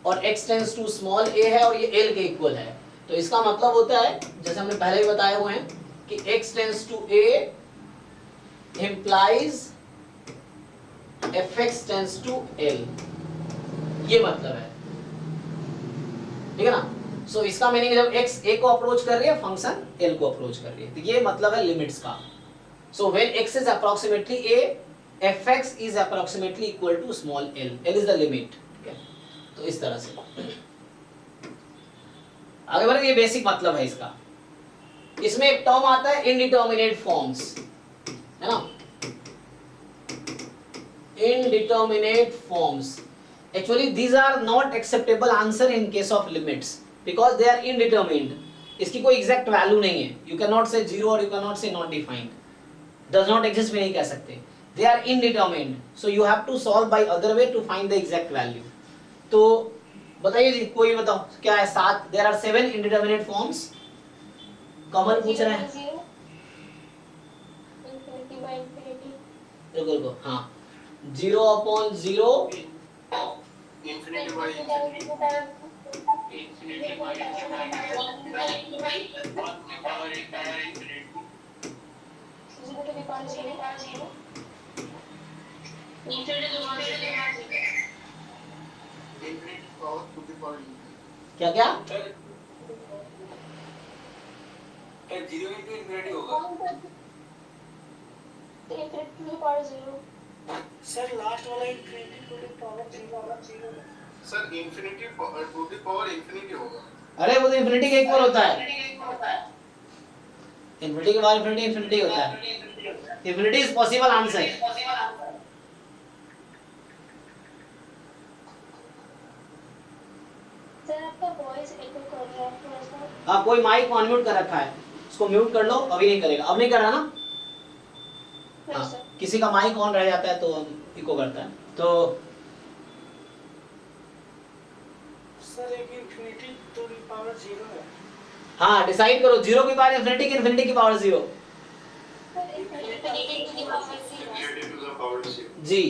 और x tends to small a है और ये l के इक्वल है, तो इसका मतलब होता है जैसे हमने पहले भी बताए हुए हैं कि x tends to a implies fx tends to l, ये मतलब है, ठीक है ना। सो इसका मीनिंग जब x a को अप्रोच कर रही है फंक्शन l को अप्रोच कर रही है, तो ये मतलब है लिमिट्स का। So when x is approximately a, fx is approximately equal to small l, l is the limit, ठीक है। तो इस तरह से आगे बढ़े, ये बेसिक मतलब है इसका। इसमें एक टर्म आता है इनडिटर्मिनेट फॉर्म्स, है ना, indeterminate forms. Actually these are not acceptable answer in case of limits because they are indeterminate. इसकी कोई exact value नहीं है, you cannot say 0 or you cannot say not defined, does not exist भी नहीं कह सकते, they are indeterminate, so you have to solve by other way to find the exact value. तो बताइए जी, कोई बताओ क्या है, 7, there are 7 indeterminate forms. कमल पूछ रहे हैं, infinity by infinity, रुको हाँ, 0/0, infinity by infinity, infinity by infinity, 1 power infinity, 0 to the power 0, infinity to one zero. infinity power to the power infinity. क्या क्या जीरो इंटू इन्फिनिटी होगा infinity to the power 0. Sir last वाला infinity to the power 0 sir infinity to the power infinity होगा। अरे वो तो infinity के equal होता है, इन्फिनिटी के बाद इन्फिनिटी इन्फिनिटी होता है, infinity is possible answer. Sir आपका वॉइस एको कर रहा है थोड़ा सा। हाँ, कोई माइक अनम्यूट कर रखा है, उसको म्यूट कर लो, अभी नहीं करेगा, अब नहीं कर रहा ना। नहीं हाँ, सर, किसी का माइक ऑन रह जाता है तो इको करता है। तो सर एक इन्फिनिटी टू द पावर 0 है। हाँ, डिसाइड करो 0 की पावर इन्फिनिटी की इन्फिनिटी की power 0। Sir infinity to the power 0. infinity to the power 0. जी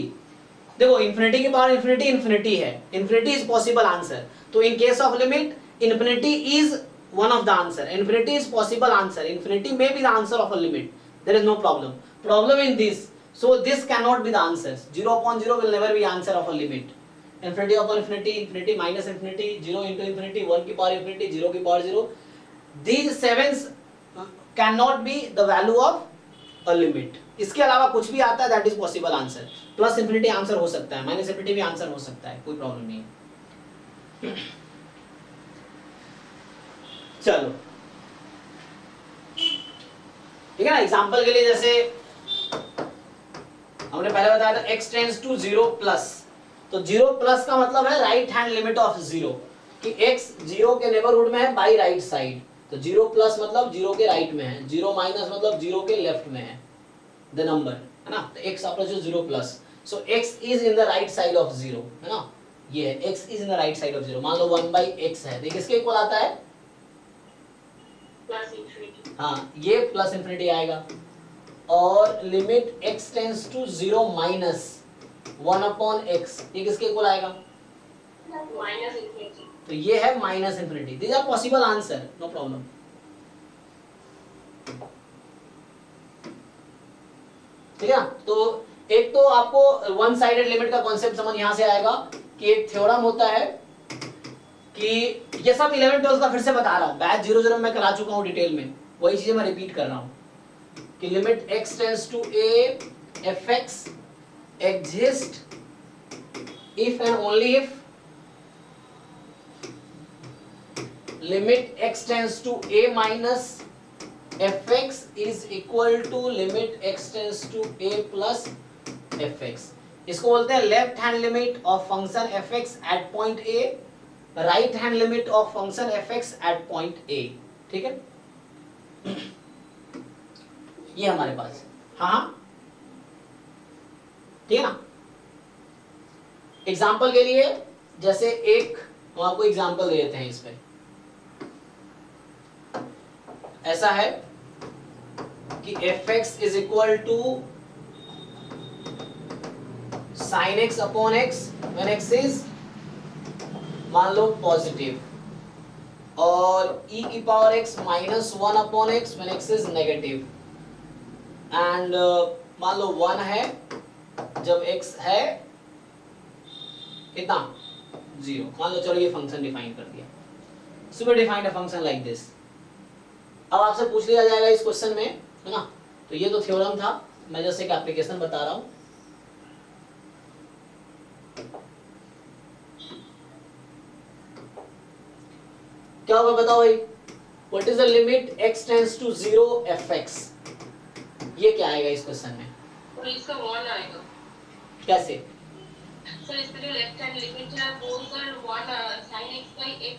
देखो, इन्फिनिटी की पावर इन्फिनिटी इन्फिनिटी है, इन्फिनिटी इज पॉसिबल आंसर। तो in case of limit infinity is one of the answer, infinity is possible answer, infinity may be the answer of a limit, there is no problem in this, so this cannot be the answer, 0/0 will never be answer of a limit, infinity upon infinity, infinity minus infinity, 0 into infinity, 1 की power infinity, 0 की power 0, these sevens cannot be the value of a limit। इसके अलावा कुछ भी आता है that is possible answer, plus infinity answer हो सकता है, minus infinity भी आंसर हो सकता है, कोई प्रॉब्लम नहीं है। चलो ठीक है ना, एग्जांपल के लिए जैसे हमने पहले बताया था x टेंड्स टू 0 प्लस, तो 0 प्लस का मतलब है राइट हैंड लिमिट ऑफ 0, कि x 0 के नेबरहुड में है बाई राइट साइड, तो 0 प्लस मतलब 0 के राइट में है, 0 माइनस मतलब 0 के लेफ्ट में है द नंबर, है ना। तो x approaches 0 plus, so x is in the right side of 0, है ना, ये है x is in the right side of 0। मान लो 1/x है, देखिए किसके इक्वल आता है, Plus infinity. हाँ, ये प्लस इन्फिनिटी आएगा, और limit x tends to 0 minus 1/x, ये किसके इक्वल आएगा, Minus infinity. तो ये है minus infinity. These are possible answer, no problem. ठीक है ना। तो एक तो आपको वन साइडेड लिमिट का कॉन्सेप्ट समझ यहां से आएगा कि एक थ्योरम होता है कि ये सब 11 12 का फिर से बता रहा हूं, बैच 00 में मैं करा चुका हूं डिटेल में, वही चीजें मैं रिपीट कर रहा हूं कि limit x tends to a fx exist if and only if limit x tends to a minus fx is equal to limit x tends to a plus fx। इसको बोलते हैं left hand limit of function fx at point a, right hand limit of function fx at point a। ठीक है, ये हमारे पास, हाँ ठीक है ना। एग्जाम्पल के लिए जैसे एक हम आपको एग्जाम्पल दे देते हैं इस पे, ऐसा है कि fx is equal to sin x upon x when x is मान लो पॉजिटिव, और e की power x minus 1 upon x when x is negative, and मान लो 1 है जब x है कितना 0। मान लो चलो ये फंक्शन डिफाइन कर दिया, so we defined a function like this. अब आपसे पूछ लिया जाएगा इस क्वेश्चन में, है ना, तो ये तो थ्योरम था, मैं जैसे एक एप्लीकेशन बता रहा हूं। क्या होगा बताओ भाई, what is the limit x tends to 0 fx, ये क्या आएगा इस क्वेश्चन में? तो इसका 1 आएगा कैसे? सर। इसका जो लेफ्ट हैंड लिमिट है वो sir 1 sin x by x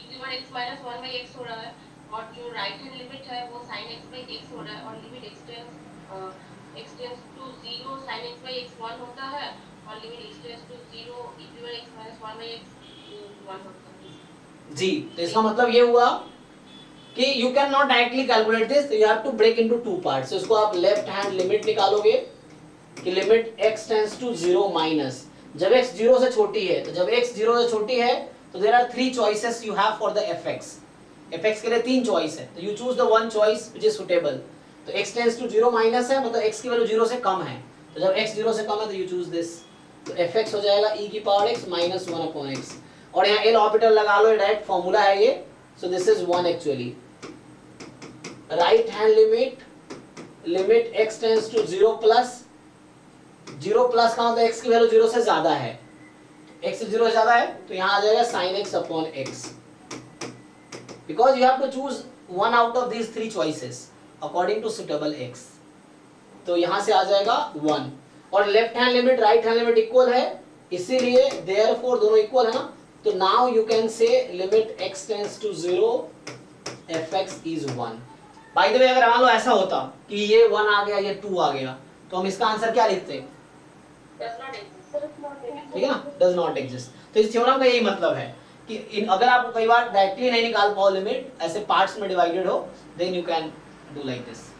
x minus 1 by x हो रहा है, और जो राइट हैंड लिमिट है वो sin x by x हो रहा है, और limit x tends to 0 sin x by x 1 होता है, और limit x tends to 0 x minus 1 by x 1 होता है जी। तो इसका मतलब ये हुआ कि you can not directly calculate this, you have to break into two parts. इसको आप लेफ्ट हैंड लिमिट निकालोगे कि limit x tends to 0 minus, जब x 0 से छोटी है, तो जब x 0 से छोटी है तो there are 3 choices you have for the fx। fx के लिए 3 चॉइस है, तो you choose the one choice which is suitable. तो x टेंड्स टू 0 माइनस है, मतलब x की वैल्यू 0 से कम है, तो जब x 0 से कम है तो यू चूज दिस। तो fx हो जाएगा e की power x minus 1 upon x, और यहाँ l ऑर्बिटल लगा लो, डायरेक्ट फॉर्मूला है ये, so this is 1 actually. Right hand limit x tends to 0 plus, 0 plus का मतलब x की वैल्यू 0 से ज्यादा है, x 0 से ज्यादा है तो यहाँ आ जाएगा sin x upon x, because you have to choose one out of these 3 choices according to suitable x। तो यहाँ से आ जाएगा 1, और left hand limit right hand limit equal है, इसीलिए देयरफॉर दोनों इक्वल है ना, तो now you can say limit x tends to 0 fx is 1। By the way अगर मान लो ऐसा होता कि ये 1 आ गया, ये 2 आ गया, तो हम इसका आंसर क्या लिखते हैं? ठीक है ना, डज नॉट एग्जिस्ट। तो इस थ्योरम का यही मतलब है कि अगर आप कई बार डायरेक्टली नहीं निकाल पाओ लिमिट, ऐसे पार्ट्स में डिवाइडेड हो, then you can do like this.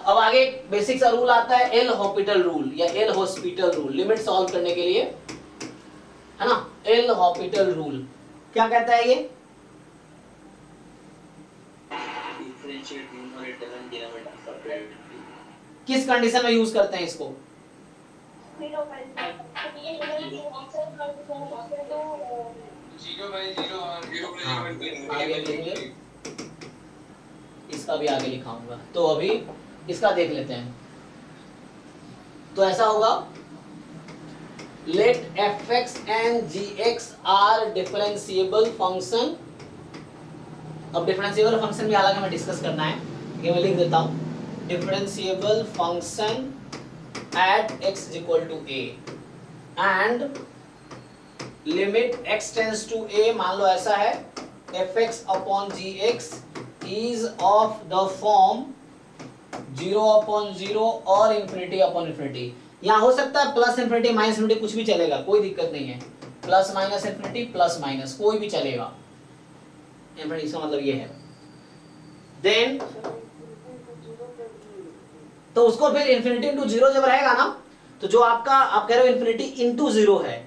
अब आगे बेसिक सा रूल आता है, एल हॉस्पिटल रूल या L hospital rule, limit solve करने के लिए, है ना। एल हॉस्पिटल रूल क्या कहता है ये? किस कंडीशन में यूज करते हैं इसको? आगे लिखेंगे, इसका भी आगे लिखाऊंगा, तो अभी इसका देख लेते हैं। तो ऐसा होगा, let fx and gx are differentiable function। अब डिफरेंशिएबल फंक्शन भी हालांकि हमें डिस्कस करना है, ये मैं लिख देता हूं, differentiable function at x is equal to a and limit x tends to a, मान लो ऐसा है, fx upon gx is of the form 0 upon 0 और infinity upon infinity। यहाँ हो सकता है प्लस इन्फिनिटी माइनस इन्फिनिटी, कुछ भी चलेगा, कोई दिक्कत नहीं है, plus minus infinity plus minus कोई भी चलेगा, इन्फिनिटी इसका मतलब ये है। देन तो उसको फिर इन्फिनिटी इंटू 0 जब रहेगा ना, तो जो आपका आप कह रहे हो इन्फिनिटी इंटू 0 है,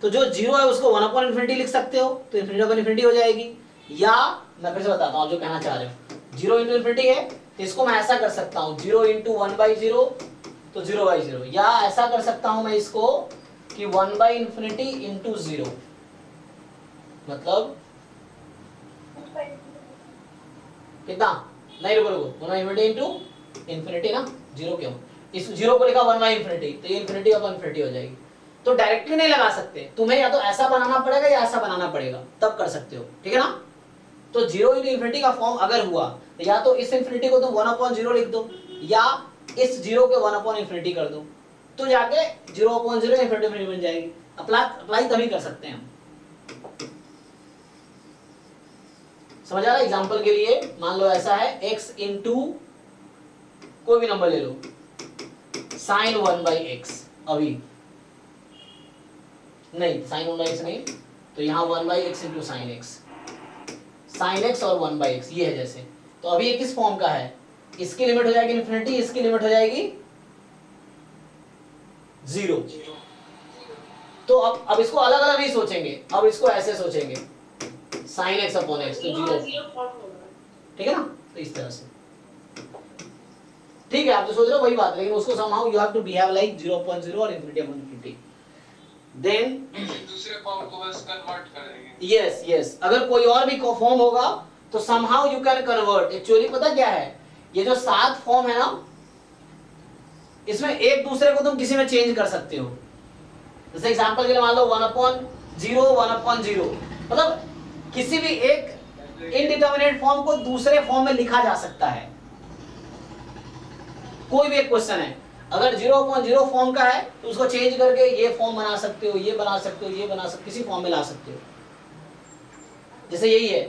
तो जो 0 है उसको 1 अपॉन इन्फिनिटी लिख सकते हो, तो इन्फिनिटी अपॉन इन्फिनिटी हो जाएगी। या मैं फिर से बताता हूँ आप जो कहना चाह रहे हो, 0 इंटू इन्फिनिटी है, तो इसको मैं ऐसा कर सकता हूँ 0 इंटू 1/0, तो 0/0, या ऐसा कर सकता हूँ मैं इसको कि 1/infinity इंटू 0, मतलब कितना, नहीं रुको रुको, 1/infinity इंटू इन्फिनिटी ना, 0 क्यों, इस 0 को लिखा 1/infinity, तो ये इन्फिनिटी अपॉन इन्फिनिटी हो जाएगी। तो डायरेक्टली नहीं लगा सकते, तुम्हें या तो ऐसा बनाना पड़ेगा या ऐसा बनाना पड़ेगा, तब कर सकते हो, ठीक है ना। तो 0 इंटू इन्फिनिटी का फॉर्म अगर हुआ, तो या तो इस इन्फिनिटी को तुम 1/0 लिख दो, या इस 0 के 1/infinity कर दो, तो जाके 0/0 इन्फिनिटी बन जाएगी। अप्लाई तभी कर सकते हैं हम, समझ आ रहा है। एग्जांपल के लिए मान लो ऐसा है, x इंटू कोई भी नंबर ले लो, साइन 1/x, अभी नहीं साइन 1/x नहीं, तो यहाँ 1/x into sine x, sine x और 1/x ये है जैसे। तो अभी ये किस फॉर्म का है, इसकी लिमिट हो जाएगी इन्फिनिटी, इसकी लिमिट हो जाएगी 0। तो अब इसको अलग अलग नहीं सोचेंगे, अब इसको ऐसे सोचेंगे साइन एक्स अपॉन एक्स, तो 0, ठीक है ना। तो इस तरह से ठीक है, आप जो सोच रहे हो वही बात, लेकिन उसको somehow you have to behave like 0.0 और infinity upon infinity. Then दूसरे फॉर्म को बस कन्वर्ट कर देंगे। yes, अगर कोई और भी फॉर्म होगा तो somehow you can convert। Actually पता क्या है, ये जो 7 फॉर्म है ना, इसमें एक दूसरे को तुम किसी में चेंज कर सकते हो। जैसे एग्जांपल के लिए मान लो 1/0 1/0, मतलब किसी भी एक इनडिटरमिनेट फॉर्म को दूसरे फॉर्म में लिखा जा सकता है। कोई भी एक क्वेश्चन है, अगर 0/0 फॉर्म का है तो उसको चेंज करके ये फॉर्म बना सकते हो, ये बना सकते हो, ये बना सकते हो, किसी फॉर्म में ला सकते हो। जैसे यही है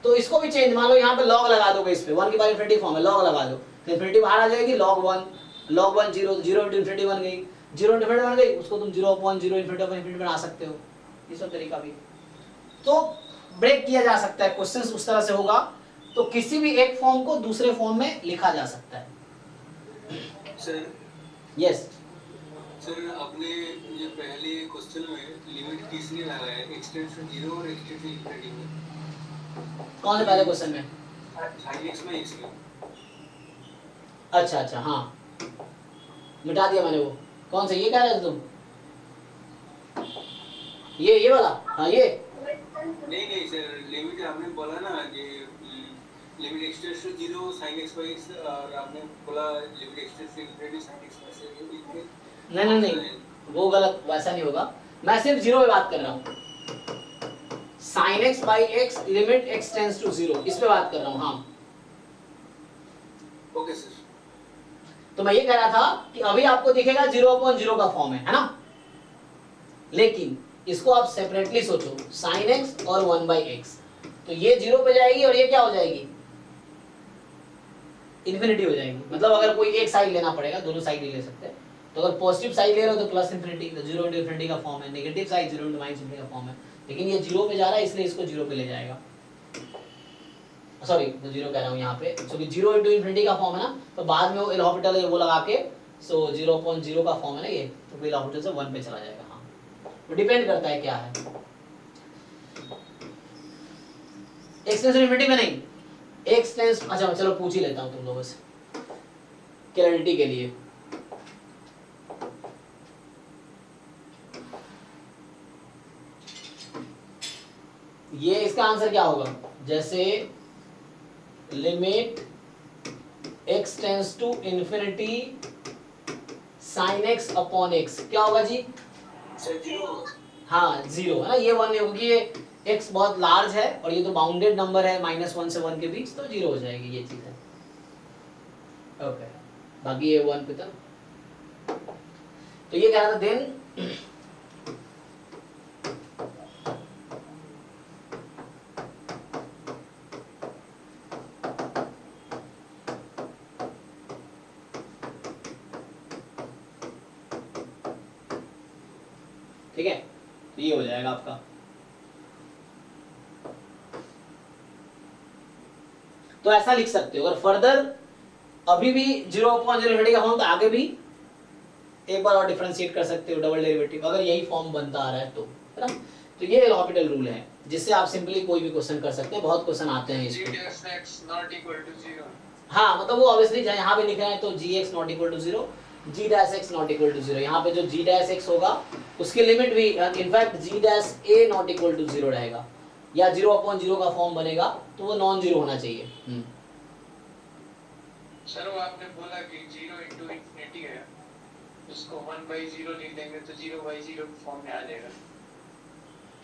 तो इसको भी चेंज, मान लो यहाँ पे log लगा दोगे, इस पे 1 की बार इन्फिनिटी फॉर्म है, log लगा दो तो इन्फिनिटी बाहर आ जाएगी, log 1 0 0 इंटू इन्फिनिटी बन गई, 0 इंटू इन्फिनिटी बन गई, उसको तुम 0/0 इन्फिनिटी अपॉन इन्फिनिटी बना सकते हो। ये सब तरीका भी तो ब्रेक किया जा सकता है, क्वेश्चंस उस तरह से होगा। तो किसी भी एक फॉर्म को दूसरे फॉर्म में लिखा जा सकता है। सर यस सर, आपने ये पहले क्वेश्चन में लिमिट किसने लगाया है, x टेंड्स टू 0 और x टेंड्स टू इन्फिनिटी में? कौन से पहले क्वेश्चन में? sin x में x में। अच्छा हाँ, मिटा दिया मैंने वो। कौन सा, ये कह रहे थे तुम? ये वाला, हाँ ये नहीं सर, लिमिट आपने बोला ना कि limit x tends to 0 sin x by x, और आपने बोला limit x tends to infinity sin x by x। नहीं, वो गलत, वैसा नहीं होगा। मैं सिर्फ 0 पे बात कर रहा हूँ, sin x by x limit x tends to 0, इस पे बात कर रहा हूँ। हाँ ओके सर। तो मैं ये कह रहा था कि अभी आपको दिखेगा 0/0 का फॉर्म है ना, लेकिन इसको आप सेपरेटली सोचो, sin x और 1/x, तो ये 0 पे जाएगी और ये क्या हो जाएगी, इन्फिनिटी हो जाएगी। मतलब अगर कोई एक साइड लेना पड़ेगा, दोनों साइड नहीं ले सकते। तो अगर पॉजिटिव साइड ले रहे हो तो प्लस इन्फिनिटी, तो 0 इंटू इन्फिनिटी का फॉर्म है। Negative side 0 into minus infinity का फॉर्म है। लेकिन ये 0 पे जा रहा है इसलिए इसको 0 पे ले जाएगा। सॉरी, तो 0 कह रहा हूँ यहाँ पे, क्योंकि 0 इंटू इन्फिनिटी का फॉर्म है ना, तो बाद में वो एल हॉस्पिटल वो लगा के, सो 0/0 का फॉर्म है ना ये, तो एल हॉस्पिटल से 1 पे चला जाएगा। हाँ, वो डिपेंड करता है क्या है, x टेंस टू इन्फिनिटी में नहीं, x टेंस, अच्छा चलो पूछ ही लेता हूँ तुम लोगों से क्लैरिटी के लिए। ये इसका आंसर क्या होगा, जैसे limit x tends to infinity sin x upon x, क्या होगा जी? सर 0। हाँ 0 है ना, ये 1 नहीं होगा, क्योंकि ये x बहुत लार्ज है और ये तो बाउंडेड नंबर है -1 से 1 के बीच, तो 0 हो जाएगी, ये चीज है। ओके, बाकी ये 1 पे था। तो ये कह रहा था देन ठीक है, तो ये हो जाएगा आपका। तो ऐसा लिख सकते हो। अगर फर्दर अभी भी 0/0 इन्फिनिटी का फॉर्म, तो आगे भी एक बार और डिफरेंशिएट कर सकते हो डबल डेरिवेटिव, अगर यही फॉर्म बनता आ रहा है तो, है ना। तो ये एल हॉस्पिटल रूल है, जिससे आप सिंपली कोई भी क्वेश्चन कर सकते हैं। बहुत क्वेश्चन आते हैं इसमें। g(x not equal to 0). हाँ, मतलब वो ऑब्वियसली यहाँ पे लिख रहे हैं तो gx not equal to 0, g'(x not equal to 0, यहाँ पे जो g'(x होगा उसकी लिमिट भी in fact g'(a not equal to 0 रहेगा, या 0/0 का फॉर्म बनेगा तो वो नॉन जीरो होना चाहिए। सर वो आपने बोला कि 0 इंटू इन्फिनिटी है, उसको 1/0 लिख देंगे तो 0/0 फॉर्म में आ जाएगा।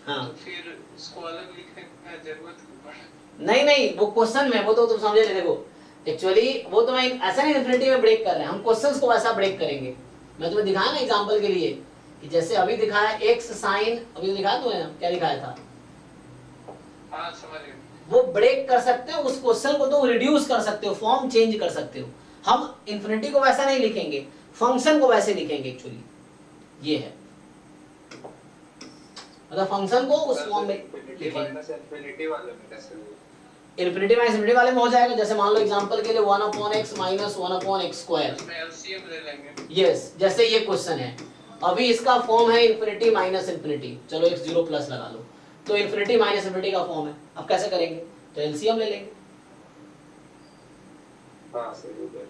हाँ, तो फिर इसको अलग लिखने की जरूरत क्यों पड़ा? नहीं, वो क्वेश्चन में, वो तो तुम समझे नहीं। देखो एक्चुअली वो तो मैं ऐसा नहीं इन्फिनिटी में ब्रेक कर रहे हैं, हम क्वेश्चंस को वैसा ब्रेक करेंगे। मैं तुम्हें दिखाया ना एग्जांपल के लिए कि जैसे अभी दिखाया x sin, अभी तो दिखाया तुम्हें क्या दिखाया था, हाँ समझ गए। वो ब्रेक कर सकते हो उस क्वेश्चन को, तो रिड्यूस कर सकते हो, फॉर्म चेंज कर सकते हो। हम इन्फिनिटी को वैसा नहीं लिखेंगे, फंक्शन को वैसे लिखेंगे एक्चुअली, ये है मतलब फंक्शन को उस फॉर्म में लिखेंगे। इन्फिनिटी वाले में कैसे होगा? इन्फिनिटी माइनस इन्फिनिटी वाले में हो जाएगा, जैसे मान लो एग्जांपल के लिए 1/x माइनस 1/x स्क्वायर, उसमें एलसीएम ले लेंगे। यस जैसे ये क्वेश्चन है, अभी इसका फॉर्म है इन्फिनिटी माइनस इन्फिनिटी, चलो x 0 प्लस लगा लो, तो इन्फिनिटी माइनस इन्फिनिटी का फॉर्म है, अब कैसे करेंगे, तो एलसीएम ले लेंगे। हाँ सही है।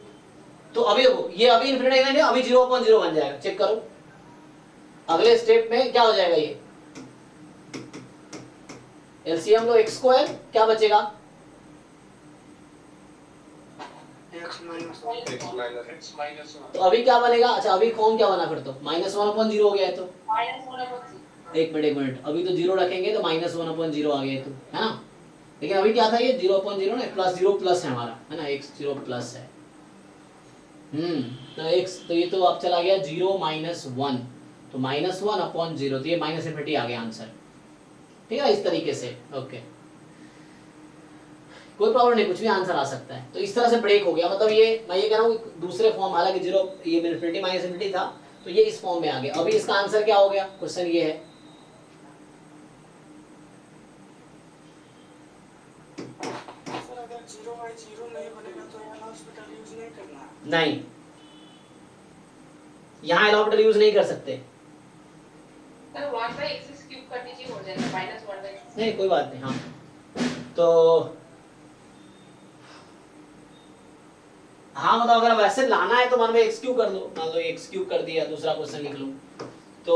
तो अभी देखो ये अभी इन्फिनिटी है, अभी 0/0 बन जाएगा, चेक करो अगले स्टेप में क्या हो जाएगा, ये एलसीएम लो x स्क्वायर, क्या बचेगा x माइनस x माइनस तो अभी क्या बनेगा, अच्छा अभी फॉर्म क्या बना फिर तो -1/0 हो गया है, तो एक मिनट अभी तो 0 रखेंगे तो -1/0 आ गया है, तो है ना, लेकिन अभी क्या था ये 0/0 ना, प्लस 0 प्लस है हमारा, है ना, x 0 प्लस है, तो x तो ये तो अब चला गया 0 माइनस 1, तो -1/0, तो ये माइनस इन्फिनिटी आ गया आंसर, ठीक है इस तरीके से, ओके कोई प्रॉब्लम नहीं, कुछ भी आंसर आ सकता है। तो इस तरह से ब्रेक हो गया, मतलब ये मैं ये कह रहा हूँ दूसरे फॉर्म, हालांकि 0 ये इन्फिनिटी माइनस इन्फिनिटी था, तो ये इस फॉर्म में आ गया। अभी इसका आंसर क्या हो गया, क्वेश्चन ये है सर अगर 0/0 नहीं बनेगा तो यहाँ हॉस्पिटल यूज नहीं करना। नहीं, यहाँ एलॉपिटल यूज नहीं कर सकते, सर 1/x क्यूब कर दीजिए, हो जाएगा -1/x। नहीं कोई बात नहीं, हाँ तो हाँ मतलब अगर वैसे लाना है तो मान लो x क्यूब कर लो, मान लो x क्यूब कर दिया, दूसरा क्वेश्चन लिख लो, तो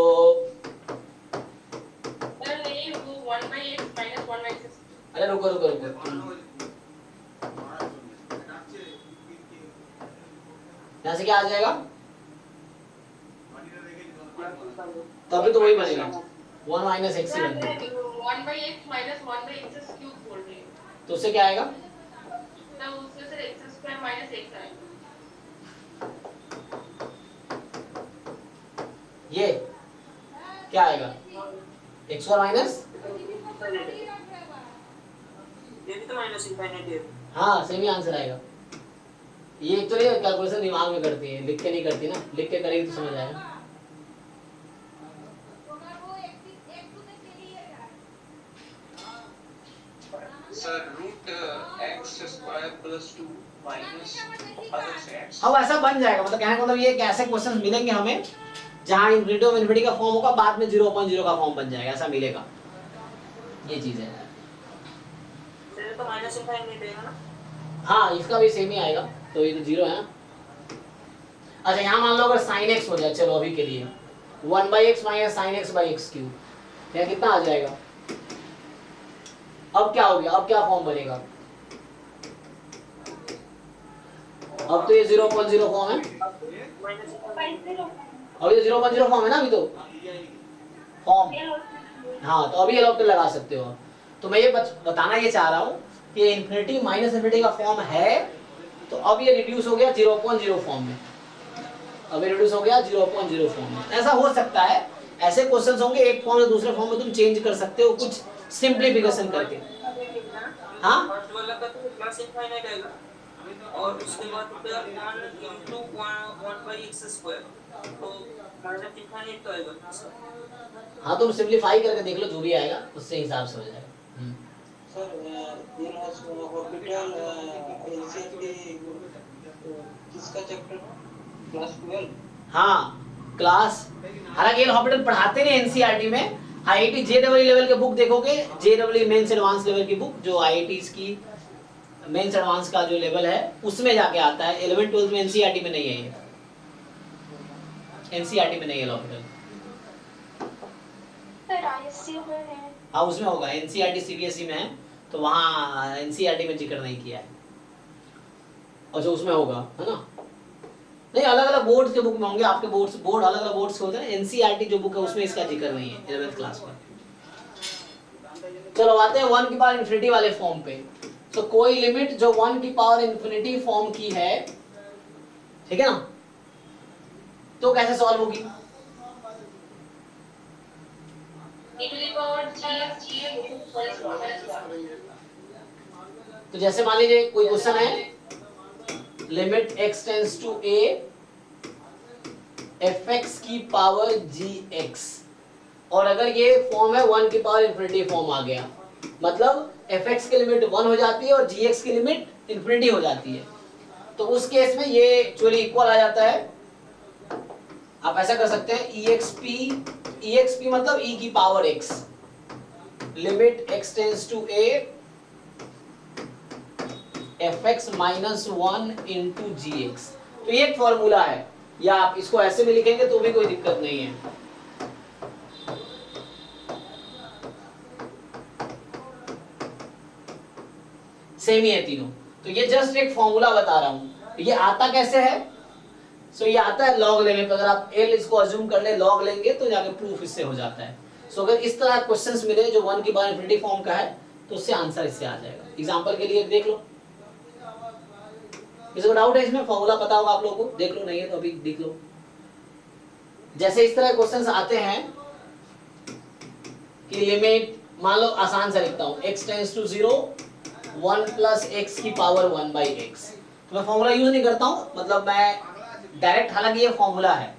सर नहीं वो 1/x माइनस 1/x। अरे रुको यहाँ से क्या आ जाएगा, तभी तो वही बनेगा 1 माइनस x ही बनेगा, 1/x माइनस 1/x क्यूब बोल रही हूँ, तो उससे क्या आएगा, तो उससे sir x square minus x आएगा। ये क्या आएगा x स्क्वायर माइनस, ये भी तो माइनस इनफिनिटी है। हाँ सेम ही आंसर आएगा। ये तो ये कैलकुलेशन दिमाग में करती है, लिख के नहीं करती ना, लिख के करेगी तो समझ आएगा। Sir root x square plus 2 minus other से x। अब ऐसा बन जाएगा, मतलब कहने का मतलब ये ऐसे क्वेश्चन मिलेंगे हमें जहां इन्फिनिटी ऑफ इन्फिनिटी का फॉर्म होगा, बाद में 0/0 का फॉर्म बन जाएगा, ऐसा मिलेगा, ये चीज है। ये तो माइनस इनफिनिटी है ना। हाँ इसका भी सेम ही आएगा, तो ये तो 0 है ना। अच्छा यहाँ मान लो अगर sin x हो जाए, चलो अभी के लिए 1/x minus sin x/x cube, क्या कितना आ जाएगा, अब क्या हो गया, अब क्या फॉर्म बनेगा, अब तो ये 0/0 फॉर्म है, अभी तो 0/0 फॉर्म है ना, अभी तो फॉर्म, हाँ तो अभी एलॉपिटल लगा सकते हो। तो मैं ये बताना ये चाह रहा हूँ कि इन्फिनिटी माइनस इन्फिनिटी का फॉर्म है, तो अब ये रिड्यूस हो गया 0/0 फॉर्म में, अब ये रिड्यूस हो गया 0/0 फॉर्म में। ऐसा हो सकता है, ऐसे क्वेश्चंस होंगे एक फॉर्म से दूसरे फॉर्म में तुम चेंज कर सकते हो कुछ सिंप्लीफिकेशन करके। हाँ फर्स्ट वाला का तो प्लस इनफिनिट आएगा और उसके बाद फिर 1 into 1/x स्क्वायर, तो माइनस इनफिनिट तो आएगा। हाँ तुम सिंप्लीफाई करके देख लो, जो भी आएगा उससे हिसाब से हो जाएगा। सर इन हॉस्पिटल एलसीएम किसका चैप्टर क्लास 12? हाँ क्लास, हालांकि ये हॉस्पिटल पढ़ाते नहीं एनसीईआरटी में, आईआईटी जेईई लेवल के बुक देखोगे, जेईई मेंस एडवांस लेवल की बुक जो आईआईटीज की मेंस एडवांस का जो लेवल है उसमें जाके आता है, 11 12 में एनसीईआरटी में नहीं है, ये एनसीईआरटी में नहीं है हॉस्पिटल। सर आईएससी में है। हाँ उसमें होगा, एनसीईआरटी सीबीएसई में है, तो वहाँ एनसीईआरटी में जिक्र नहीं किया है, अच्छा उसमें होगा, है ना, नहीं अलग अलग बोर्ड्स के बुक में होंगे, आपके बोर्ड अलग अलग बोर्ड्स के होते हैं, एनसीईआरटी जो बुक है उसमें इसका जिक्र नहीं है 11th क्लास में। चलो आते हैं 1 की पावर इन्फिनिटी वाले फॉर्म पे। तो कोई लिमिट जो 1 की पावर इन्फिनिटी फॉर्म की है, ठीक है ना, तो कैसे सॉल्व होगी, तो जैसे मान लीजिए कोई क्वेश्चन है limit x tends to a fx की पावर gx, और अगर ये फॉर्म है 1 की पावर इंफिनिटी फॉर्म आ गया, मतलब fx की लिमिट 1 हो जाती है और gx की लिमिट इंफिनिटी हो जाती है, तो उस केस में ये एक्चुअली इक्वल आ जाता है। आप ऐसा कर सकते हैं exp मतलब e की power x, limit x tends to a fx minus 1 into gx। तो ये एक फॉर्मूला है, या आप इसको ऐसे भी लिखेंगे तो भी कोई दिक्कत नहीं है। सेम ही है तीनों, तो ये जस्ट एक फॉर्मूला बता रहा हूं। ये आता कैसे है? सो ये आता है लॉग लेने पे, अगर आप l इसको अज्यूम कर ले लॉग लेंगे तो जाके प्रूफ इससे हो जाता है। सो अगर इस तरह क्वेश्चंस मिले जो 1 की पावर इंफिनिटी फॉर्म का है तो उससे आंसर इससे आ जाएगा। एग्जांपल के लिए देख लो, किसी को डाउट है इसमें? फॉर्मूला पता होगा आप लोगों को, देख लो, नहीं है तो अभी देख लो। जैसे इस तरह क्वेश्चंस आते हैं कि लिमिट, मान लो आसान से लिखता हूं, x tends to 0 1 plus x की पावर 1 बाई x। तो मैं फॉर्मूला यूज नहीं करता हूं, मतलब मैं डायरेक्ट, हालांकि ये फॉर्मूला है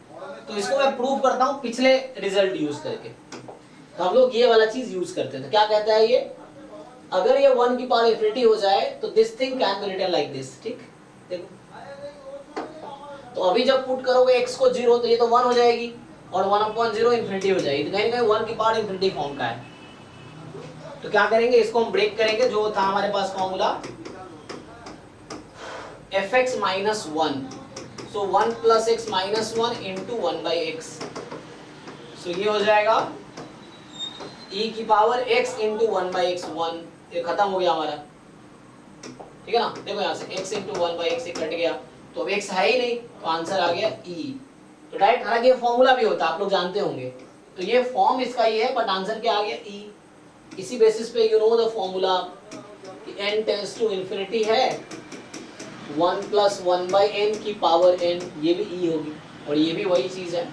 तो इसको मैं प्रूव करता हूं पिछले रिजल्ट यूज करके। तो हम लोग ये वाला चीज यूज करते हैं। तो क्या कहता है ये, अगर ये 1 की पावर इंफिनिटी हो जाए तो this thing can be written like this. ठीक, देखो तो अभी जब पुट करोगे x को 0 तो ये तो 1 हो जाएगी और 1/0 इंफिनिटी हो जाएगी, तो कहीं ना कहीं 1 की पावर इंफिनिटी फॉर्म का है। तो क्या करेंगे, इसको हम ब्रेक करेंगे, जो था हमारे पास formula fx minus 1, so 1 plus x minus 1 into 1 by x. So ये हो जाएगा e की power x into 1 by x, 1, ये खत्म हो गया हमारा। ठीक है ना, देखो यहाँ से x into 1 by x cut गया, तो अब x है ही नहीं, तो आंसर आ गया e। तो डायरेक्ट, हालांकि ये फॉर्मूला भी होता है, आप लोग जानते होंगे, तो ये फॉर्म इसका ये है, बट आंसर क्या आ गया e। इसी बेसिस पे यू नो द फॉर्मूला कि n टेंड्स टू इंफिनिटी है 1 प्लस 1 बाई n की पावर n, ये भी e होगी और ये भी वही चीज है।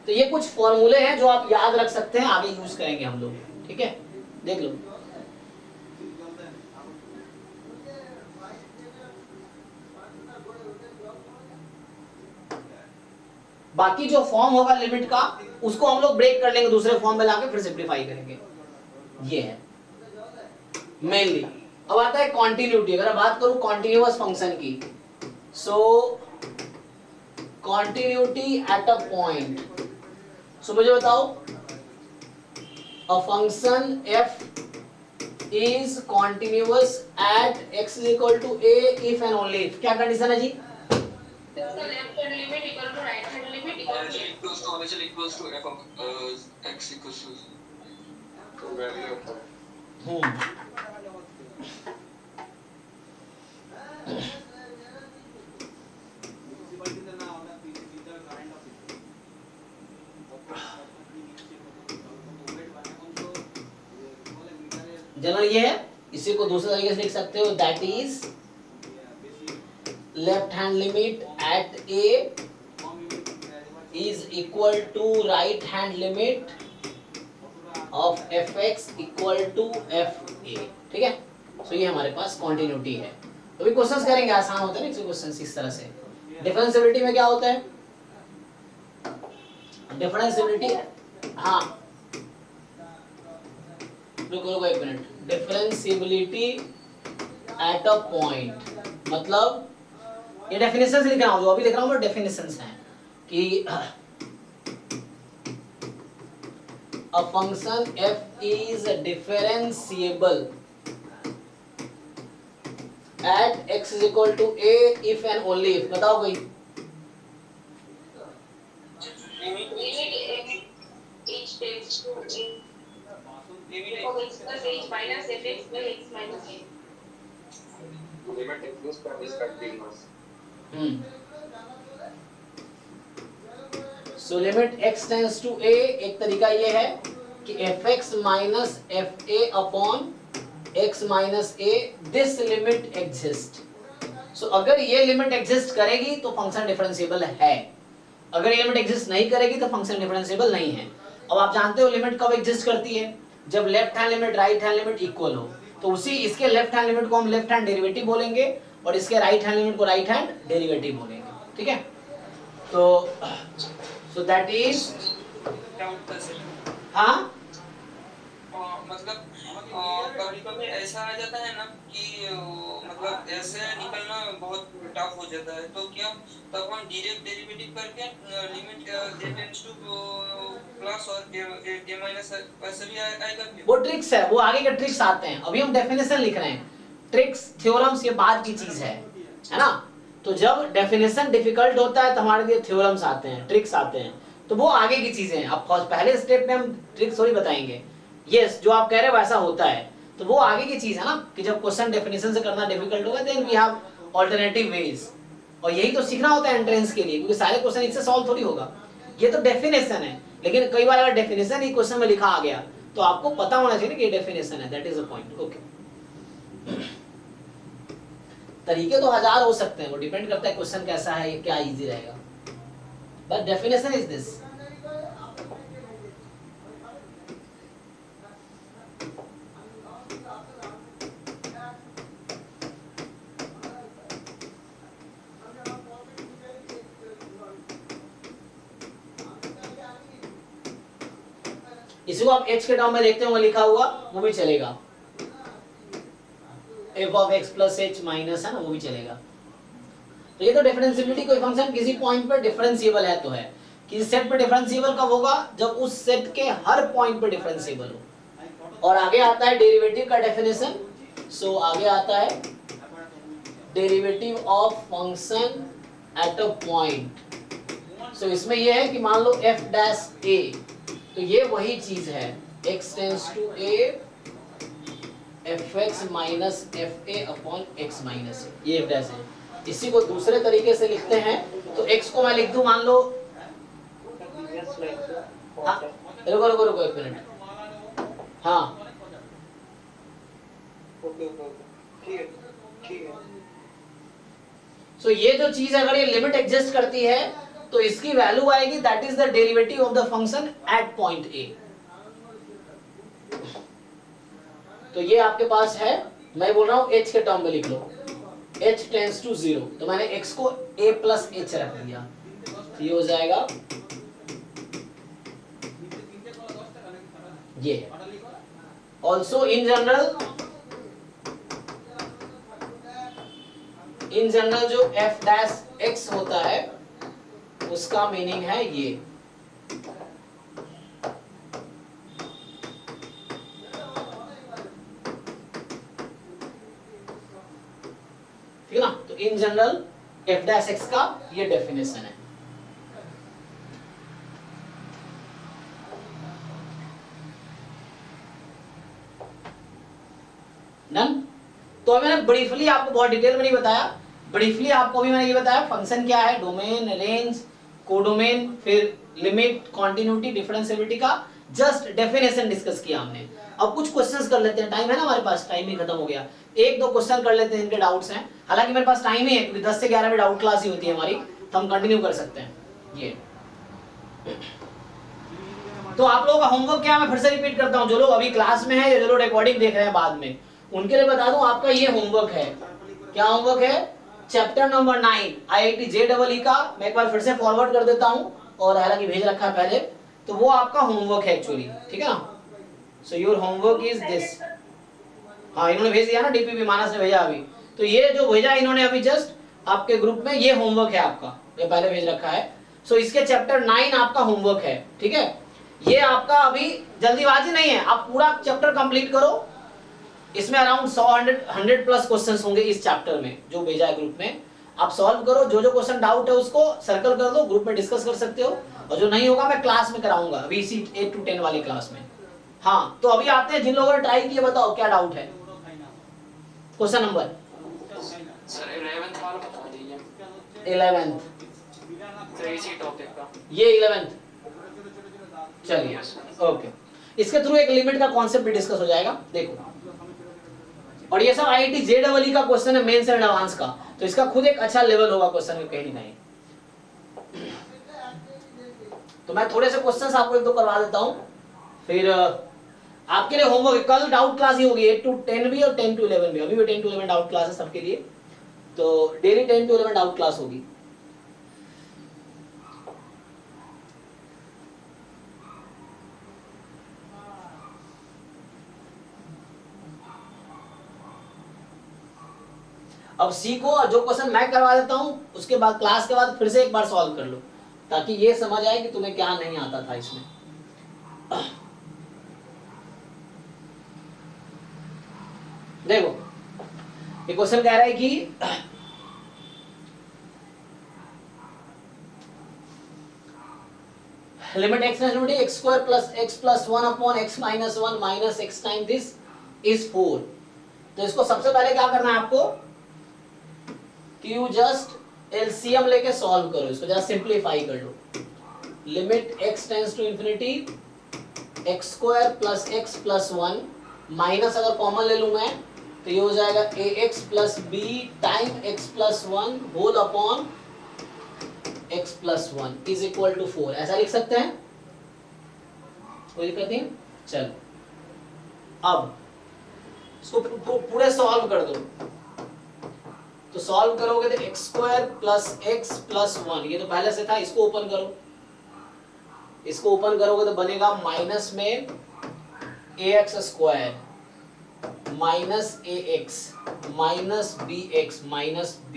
तो ये कुछ फॉर्मूले हैं जो आप याद रख सकते हैं, आगे यूज करेंगे हम लोग। ठीक है, देख लो। बाकी जो फॉर्म होगा लिमिट का उसको हम लोग ब्रेक कर लेंगे, दूसरे फॉर्म में लाके फिर सिंप्लीफाई करेंगे। ये है मेनली। अब आता है कॉन्टिन्यूटी। अगर मैं बात करूं कॉन्टिन्यूअस फंक्शन की, so continuity at a point. So मुझे बताओ, a function f is continuous at x is equal to a if and only if. क्या कंडीशन है जी? Left hand limit equal to right hand limit equals to f of x equals to value of general ये है, इसी को दूसरे तरीके से लिख सकते हो, that is left hand limit at a is equal to right hand limit of fx equal to fa। ठीक है, सो ये हमारे पास कॉन्टिन्यूटी है। तो भी क्वेश्चंस करेंगे, आसान होते हैं ना क्वेश्चंस इस तरह से। डिफरेंशिएबिलिटी में क्या होता है? डिफरेंशिएबिलिटी, हाँ रुको एक minute. Differentiability eight a point मतलब, ये डेफिनेशन से लिख रहा हूँ, जो अभी लिख रहा हूँ वो डेफिनेशंस हैं कि a function f is differentiable at x is equal to a if and only if। बताओ भाई। Limit h tends to a for x plus h minus fx by x minus a। limit exists and is continuous। So limit x tends to a, एक तरीका ये है कि fx minus fa upon x minus a, this limit exist. So अगर ये limit exist करेगी तो function differentiable है, अगर ये लिमिट एग्जिस्ट नहीं करेगी तो फंक्शन डिफरेंशिएबल नहीं है। अब आप जानते हो लिमिट कब एग्जिस्ट करती है? जब left hand limit right hand limit equal हो। तो उसी इसके लेफ्ट हैंड लिमिट को हम लेफ्ट हैंड डेरिवेटिव बोलेंगे और इसके राइट हैंड लिमिट को राइट हैंड डेरिवेटिव बोलेंगे, ठीक है। तो सो दैट इज डाउट था सर। हाँ मतलब कभी कभी ऐसा आ जाता है ना कि मतलब ऐसे निकलना बहुत टफ हो जाता है, तो क्या तब हम डायरेक्ट डेरिवेटिव करके लिमिट जे टेंड्स टू प्लस और जे माइनस वैसे भी आएगा क्या? वो ट्रिक्स है, वो आगे के ट्रिक्स आते हैं, अभी हम डेफिनेशन लिख रहे हैं। ट्रिक्स थ्योरम्स ये बाद की चीज है ना। तो जब डेफिनेशन डिफिकल्ट होता है तो हमारे लिए थ्योरम्स आते हैं, ट्रिक्स आते हैं, तो वो आगे की चीजें हैं। अब पहले स्टेप में हम ट्रिक्स थोड़ी बताएंगे। यस, जो आप कह रहे हो वैसा होता है, तो वो आगे की चीज है ना कि जब क्वेश्चन डेफिनेशन से करना डिफिकल्ट होगा then we have alternative ways. और यही तो सीखना होता है एंट्रेंस के लिए, क्योंकि सारे क्वेश्चन इससे सॉल्व थोड़ी होगा। ये तो डेफिनेशन है, लेकिन कई बार अगर डेफिनेशन ही क्वेश्चन में लिखा आ गया तो आपको पता होना चाहिए कि ये डेफिनेशन है, that is a point. Okay, तरीके तो हजार हो सकते हैं, वो डिपेंड करता है क्वेश्चन कैसा है, क्या इजी रहेगा, बट डेफिनेशन इज दिस। इसी को आप h के टर्म में देखते होंगे लिखा हुआ, वो भी चलेगा। f of x plus h minus है ना, वो भी चलेगा। तो ये तो डिफरेंशिएबिलिटी, कोई फंक्शन किसी पॉइंट पर डिफरेंशिएबल है तो है। किसी सेट पे डिफरेंशिएबल कब होगा? जब उस सेट के हर पॉइंट पे डिफरेंशिएबल हो। और आगे आता है डेरिवेटिव का डेफिनेशन। सो आगे आता है derivative of function at a point. So इसमें ये है कि मान लो f डैश a, तो ये वही चीज है x tends to a fx minus fa upon x minus a, ये f डैश है। इसी को दूसरे तरीके से लिखते हैं तो x को मैं लिख दूं, मान लो, हाँ, रुको एक मिनट, हाँ ठीक है। सो ये जो चीज अगर ये लिमिट एग्जिस्ट करती है तो इसकी वैल्यू आएगी, that is the derivative of the function at point A. तो ये आपके पास है, मैं बोल रहा हूं h के टर्म में लिख लो, h टेंड्स टू 0, तो मैंने x को a प्लस h रख दिया, तो ये हो जाएगा ये। ऑल्सो इन जनरल जो f डैश x होता है उसका मीनिंग है ये। ठीक है ना। तो in general f dash x का ये डेफिनेशन है। डन। तो अभी मैंने ब्रीफली आपको, बहुत डिटेल में नहीं बताया, ब्रीफली आपको भी मैंने ये बताया फंक्शन क्या है, डोमेन, रेंज, कोडोमेन, फिर लिमिट, कॉन्टिन्यूटी, डिफरेंशिएबिलिटी का जस्ट डेफिनेशन डिस्कस किया हमने। अब कुछ क्वेश्चंस कर लेते हैं, टाइम है ना हमारे पास, टाइम ही खत्म हो गया। एक दो क्वेश्चन कर लेते हैं, इनके डाउट्स हैं, हालांकि मेरे पास टाइम ही है क्योंकि 10 से 11 में डाउट क्लास ही होती है हमारी, तो हम कंटिन्यू कर सकते हैं ये। तो आप लोगों का होमवर्क क्या, मैं फिर से रिपीट करता हूं, जो लोग अभी क्लास में है या जो लोग रिकॉर्डिंग देख रहे हैं बाद में, उनके लिए बता दूं आपका ये होमवर्क है। क्या होमवर्क है? चैप्टर नंबर 9 IIT JEE का मैं एक बार फिर से फॉरवर्ड कर देता हूं, और हालांकि भेज रखा है पहले, तो वो आपका होमवर्क है एक्चुअली, ठीक है ना। So your homework is this. हाँ, इन्होंने भेज दिया ना, DPP मानस ने भेजा अभी, तो ये जो भेजा इन्होंने अभी जस्ट आपके ग्रुप में, ये होमवर्क है आपका, ये पहले भेज रखा है। सो इसके चैप्टर 9 आपका होमवर्क है, ठीक है। ये आपका अभी जल्दीबाजी नहीं है, आप पूरा चैप्टर कंप्लीट करो। इसमें अराउंड 100 प्लस क्वेश्चंस होंगे इस चैप्टर में जो भेजा है ग्रुप में, आप सॉल्व करो। जो जो क्वेश्चन डाउट है उसको सर्कल कर दो, ग्रुप में डिस्कस कर सकते हो, और जो नहीं होगा मैं क्लास में कराऊंगा अभी इसी 8 to 10 वाली क्लास में। हाँ, तो अभी आते हैं जिन लोगों ने ट्राई किया, बताओ क्या डाउट है। क्वेश्चन नंबर सर 11th वाला बता दीजिए। 11th, तो इसी टॉपिक का ये 11th, चलिए ओके। इसके थ्रू एक लिमिट का कॉन्सेप्ट भी डिस्कस हो जाएगा, देखो। और ये सब IIT JEE का क्वेश्चन है, मेंस एंड एडवांस का, तो इसका खुद एक अच्छा लेवल होगा क्वेश्चन का कहीं नहीं। तो मैं थोड़े से क्वेश्चंस आपको एक दो करवा देता हूं, आपके लिए होमवर्क, कल डाउट क्लास ही होगी 8 to 10 भी और 10 to 11 भी, अभी भी 10 to 11 डाउट क्लास है सबके लिए, तो डेली 10 to 11 डाउट क्लास होगी। अब सीखो, और जो क्वेश्चन मैं करवा देता हूं उसके बाद क्लास के बाद फिर से एक बार सॉल्व कर लो, ताकि ये समझ आए कि तुम्हें क्या नहीं आता था इसमें। देखो ये क्वेश्चन कह रहा है कि limit x tends to x square plus x plus 1 upon x minus 1 minus x time this is 4। तो इसको सबसे पहले क्या करना है आपको कि यू जस्ट एलसीएम लेके सॉल्व करो, इसको जरा सिंपलीफाई कर लो। Limit x tends to infinity x square plus x plus 1 minus अगर कॉमन ले लूं मैं तो ये हो जाएगा ax plus b time x plus 1 whole upon x plus 1 is equal to 4। ऐसा लिख सकते हैं, कोई दिक्कत नहीं। चलो अब इसको पूरे सॉल्व कर दो, तो सॉल्व करोगे तो x square plus x plus 1, ये तो पहले से था, इसको ओपन करो, इसको ओपन करोगे तो बनेगा माइनस में ax square minus ax minus bx minus b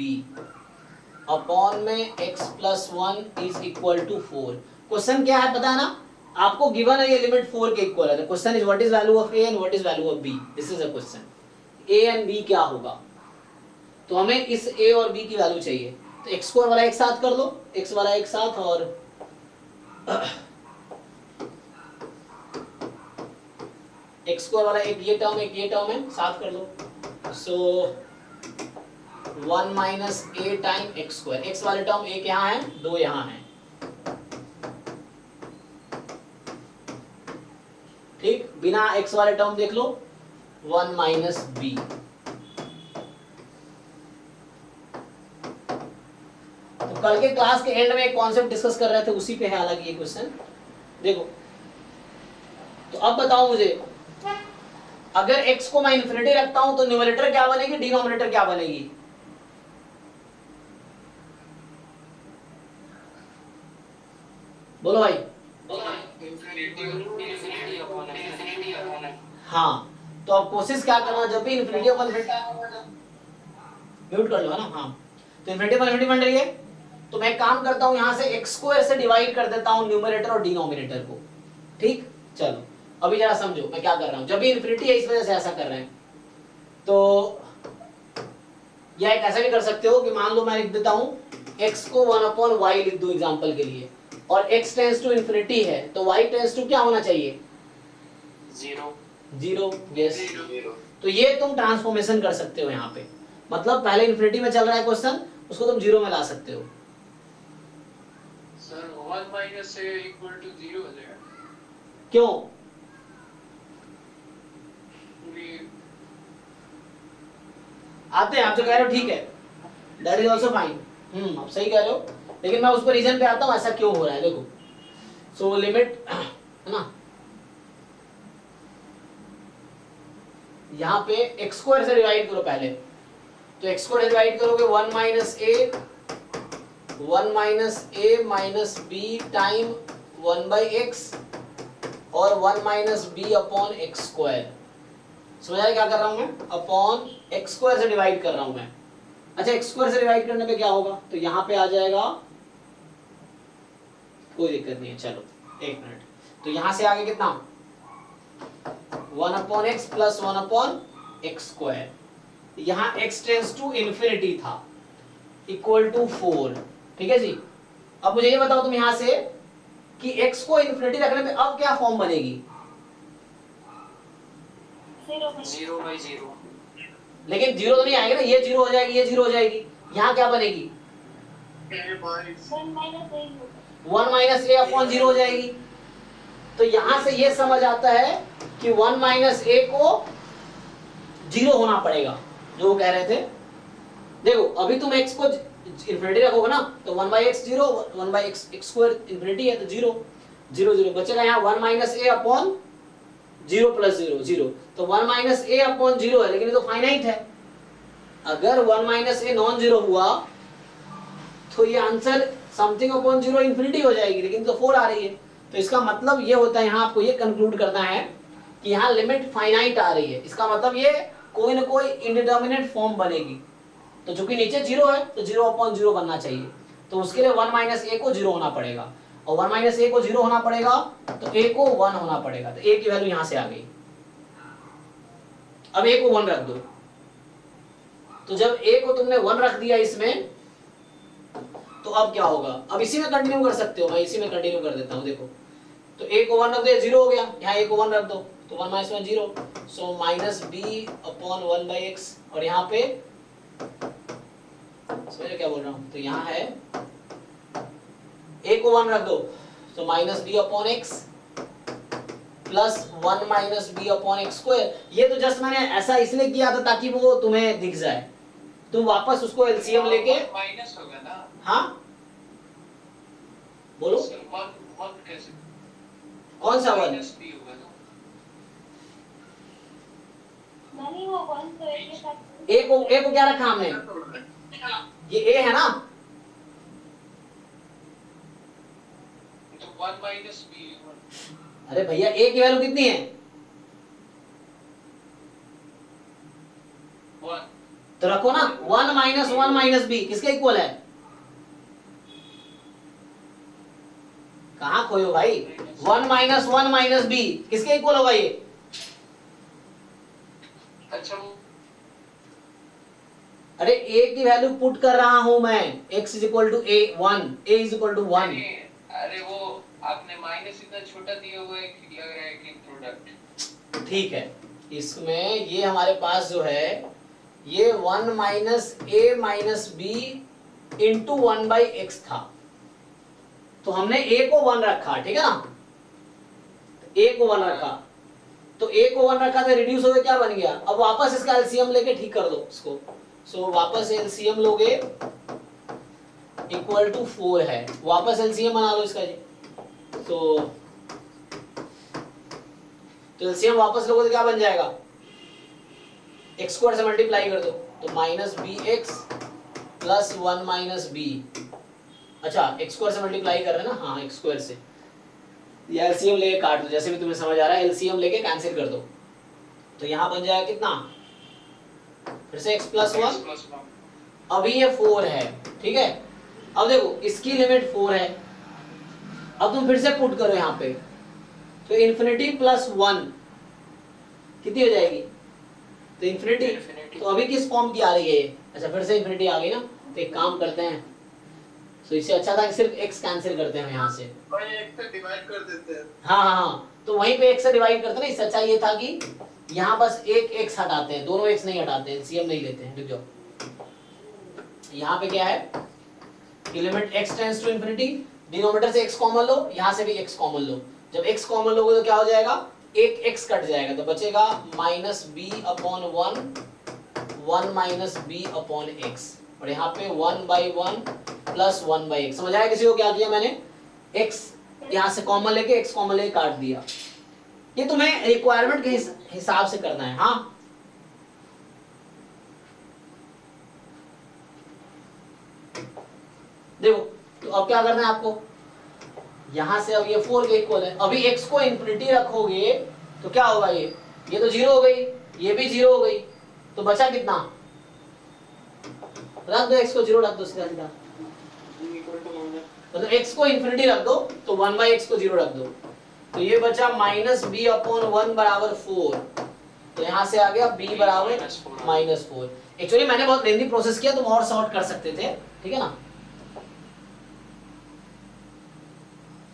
upon में x plus 1 is equal to 4। Question क्या है पता है ना आपको, गिवन है ये लिमिट 4 के इक्वल है। The question is what is value of a and what is value of b, this is a question. a and b क्या होगा, तो हमें इस a और b की वैल्यू चाहिए, तो x स्क्वायर वाला एक साथ कर लो, x वाला एक साथ, और x स्क्वायर वाला एक ये टर्म है, साथ कर लो। सो 1 minus a time x square, x वाले टर्म एक यहाँ है, दो यहाँ है, ठीक। बिना x वाले टर्म देख लो 1 माइनस b। तो कल के क्लास के एंड में एक कॉन्सेप्ट डिस्कस कर रहे थे, उसी पे है हालांकि ये क्वेश्चन। देखो तो अब बताओ मुझे, अगर x को मैं इन्फिनिटी रखता हूं तो न्यूमरेटर क्या बनेगी, डिनोमिनेटर क्या बनेगी? बोलो भाई। हाँ, तो अब कोशिश क्या करना, जब भी इन्फिनिटी अपॉन म्यूट कर लो है ना, हाँ, तो इन्फिनिटी अपॉन इन्फिनिटी बन रही है, तो मैं काम करता हूं यहां से x स्क्वायर से डिवाइड कर देता हूं न्यूमरेटर और डिनोमिनेटर को, ठीक। चलो अभी जरा समझो मैं क्या कर रहा हूं, जब भी इन्फिनिटी है इस वजह से ऐसा कर रहे हैं। तो या एक ऐसा भी कर सकते हो कि मान लो मैं लिख देता हूं x को 1 अपॉन y लिख दो एग्जांपल के लिए, और x टेंड्स टू इन्फिनिटी है तो y टेंड्स टू क्या होना चाहिए, 0। यस, तो ये तुम ट्रांसफॉर्मेशन कर सकते हो यहाँ पे, मतलब पहले इन्फिनिटी में चल रहा है क्वेश्चन, उसको तुम 0 में ला सकते हो। Sir 1 minus a equal to 0 हो जाएगा, क्यों? आते हैं, आप जो कह रहे हो ठीक है, दैट इज आल्सो फाइन, आप सही कह रहे हो, लेकिन मैं उस पर रीजन पे आता हूँ ऐसा क्यों हो रहा है। देखो सो लिमिट है ना, यहाँ पे x स्क्वायर से डिवाइड करो पहले, तो x स्क्वायर डिवाइड करोगे 1 minus a minus b time 1 by x और 1 minus b upon x square. समझाया क्या कर रहा हूं मैं, अपॉन एक्स स्क्वायर से डिवाइड कर रहा हूं मैं। अच्छा, एक्स स्क्वायर से डिवाइड करने पे क्या होगा, तो यहाँ पे आ जाएगा, कोई दिक्कत नहीं है, चलो एक मिनट, तो यहाँ से आगे कितना 1 upon x plus 1 upon x square, यहाँ x टेंड्स टू इन्फिनिटी था इक्वल टू 4, ठीक है जी। अब मुझे ये बताओ तुम यहाँ से कि x को इन्फिनिटी रखने पे अब क्या फॉर्म बनेगी, 0/0। लेकिन 0 तो नहीं आएगा ना, ये 0 हो जाएगी, ये 0 हो जाएगी, यहाँ क्या बनेगी 1 माइनस a अपॉन 0 हो जाएगी। तो यहां से ये समझ आता है कि 1 माइनस a को 0 होना पड़ेगा, जो वो कह रहे थे। देखो अभी तुम x को इन्फिनिटी रखोगे ना, तो 1 by x 0, 1 by x square infinity है तो 0 0 0 बचेगा यहाँ 1 माइनस a अपॉन 0 प्लस 0 0, तो 1 माइनस ए अपॉन 0 है, लेकिन ये तो फाइनाइट है। अगर 1 माइनस ए नॉन जीरो हुआ तो ये आंसर समथिंग अपॉन 0 इंफिनिटी हो जाएगी, लेकिन तो 4 आ रही है। तो इसका मतलब ये होता है, यहाँ आपको ये कंक्लूड करना है कि यहाँ लिमिट फाइनाइट आ रही है। इसका मतलब ये कोई ना कोई इंडिटर्मिनेट फॉर्म बनेगी। तो चूंकि नीचे 0 है तो 0 अपॉन 0 बनना चाहिए, तो उसके लिए 1 माइनस ए को 0 होना पड़ेगा, और 1 माइनस ए को 0 होना पड़ेगा तो ए को 1 होना पड़ेगा। तो ए की वैल्यू यहाँ से आ गई। अब ए को 1 रख दो, तो जब ए को तुमने 1 रख दिया इसमें, तो अब क्या होगा? अब इसी में कंटिन्यू कर सकते हो, मैं इसी में कंटिन्यू कर देता हूं। देखो, तो a को 1 रख दो, 0 हो गया, यहाँ a को 1 रख दो तो 1 minus 1 0, so minus b upon 1 by x. और यहाँ पे समझो क्या बोल रहा हूँ, तो यहाँ है a को 1 रख दो तो minus b upon x plus 1 minus b upon x square. ये तो जस्ट मैंने ऐसा इसलिए किया था ताकि वो तुम्हें दिख जाए। तुम वापस उसको एलसीएम लेके माइनस होगा ना। हाँ बोलो, वन कैसे? कौन सा 1? माइनस बी होगा ना। नहीं वो 1 तो एक के साथ ए को क्या रखा हमने? ये ए है ना, तो 1 माइनस बी। अरे भैया ए की वैल्यू कितनी है? 1 तो रखो ना 1 माइनस 1 माइनस बी किसके इक्वल है? कहां खोयो भाई? 1 माइनस 1 माइनस बी किसके इक्वल होगा ये? अच्छा अरे ए की वैल्यू पुट कर रहा हूं मैं, x is equal to a 1, a is equal to 1। अरे वो आपने माइनस इतना छोटा दिया हुआ है कि लग रहा है कि प्रोडक्ट। ठीक है, इसमें ये हमारे पास जो है ये 1 minus a minus b into 1 by x था, तो हमने a को 1 रखा, ठीक है ना, a को 1 रखा, तो a को 1 रखा तो रिड्यूस हो गया, क्या बन गया? अब वापस इसका एलसीएम लेके ठीक कर दो इसको। सो वापस एलसीएम लोगे इक्वल टू 4 है, वापस एलसीएम बना लो इसका जी। तो एलसीएम वापस लोगे तो क्या बन जाएगा? एक्स स्क्वायर से मल्टीप्लाई कर दो तो minus b x plus 1 minus b. अच्छा एक्स स्क्वायर से मल्टीप्लाई कर रहे हैं ना, हाँ एक्स स्क्वायर से। या एलसीएम लेके काट दो, जैसे भी तुम्हें समझ आ रहा है, एलसीएम लेके कैंसिल कर दो। तो यहाँ बन जाएगा कितना? फिर से x प्लस 1, अभी ये 4 है, ठीक है। अब देखो इसकी लिमिट 4 है, अब तुम फिर से पुट करो यहाँ पे, तो इन्फिनिटी प्लस 1 कितनी हो जाएगी? तो इन्फिनिटी। तो अभी किस फॉर्म की आ रही है ये? अच्छा फिर से इन्फिनिटी आ गई ना, तो एक काम करते हैं, तो इससे अच्छा था कि सिर्फ x कैंसिल करते हैं यहाँ से, भाई एक से डिवाइड कर देते हैं। हाँ, तो वहीं पे x से डिवाइड करते हैं ना। इससे अच्छा ये था कि यहाँ बस एक x हटाते हैं, दोनों x नहीं हटाते, एलसीएम नहीं लेते हैं। रुक जाओ, यहाँ पे क्या है कि limit x tends to infinity, denominator से x कॉमन लो, यहाँ से भी x कॉमन लो। जब x कॉमन लोगे तो क्या हो जाएगा? एक x कट जाएगा, तो बचेगा minus b upon 1 minus b upon x, और यहाँ पे 1 बाई 1 प्लस 1 बाई एक्स। समझ आया किसी को क्या किया मैंने? x यहाँ से कॉमन लेके x कॉमन लेके काट दिया। ये तुम्हें रिक्वायरमेंट के हिसाब से करना है। हाँ देखो, तो अब क्या करना है आपको? यहां से अब ये 4 के इक्वल है, अभी x को इंफिनिटी रखोगे तो क्या होगा? ये तो 0 हो गई, ये भी 0 हो गई, तो बचा कितना? रख दो x को 0 रख दो सीधा सीधा, मतलब x को इंफिनिटी रख दो तो 1 बाई x को 0 रख दो, तो ये बचा माइनस बी अपॉन 1 बराबर 4। तो यहाँ से आ गया b बराबर माइनस 4। एक्चुअली मैंने बहुत लेंथी प्रोसेस किया, तुम और सॉर्ट कर सकते थे, ठीक है ना।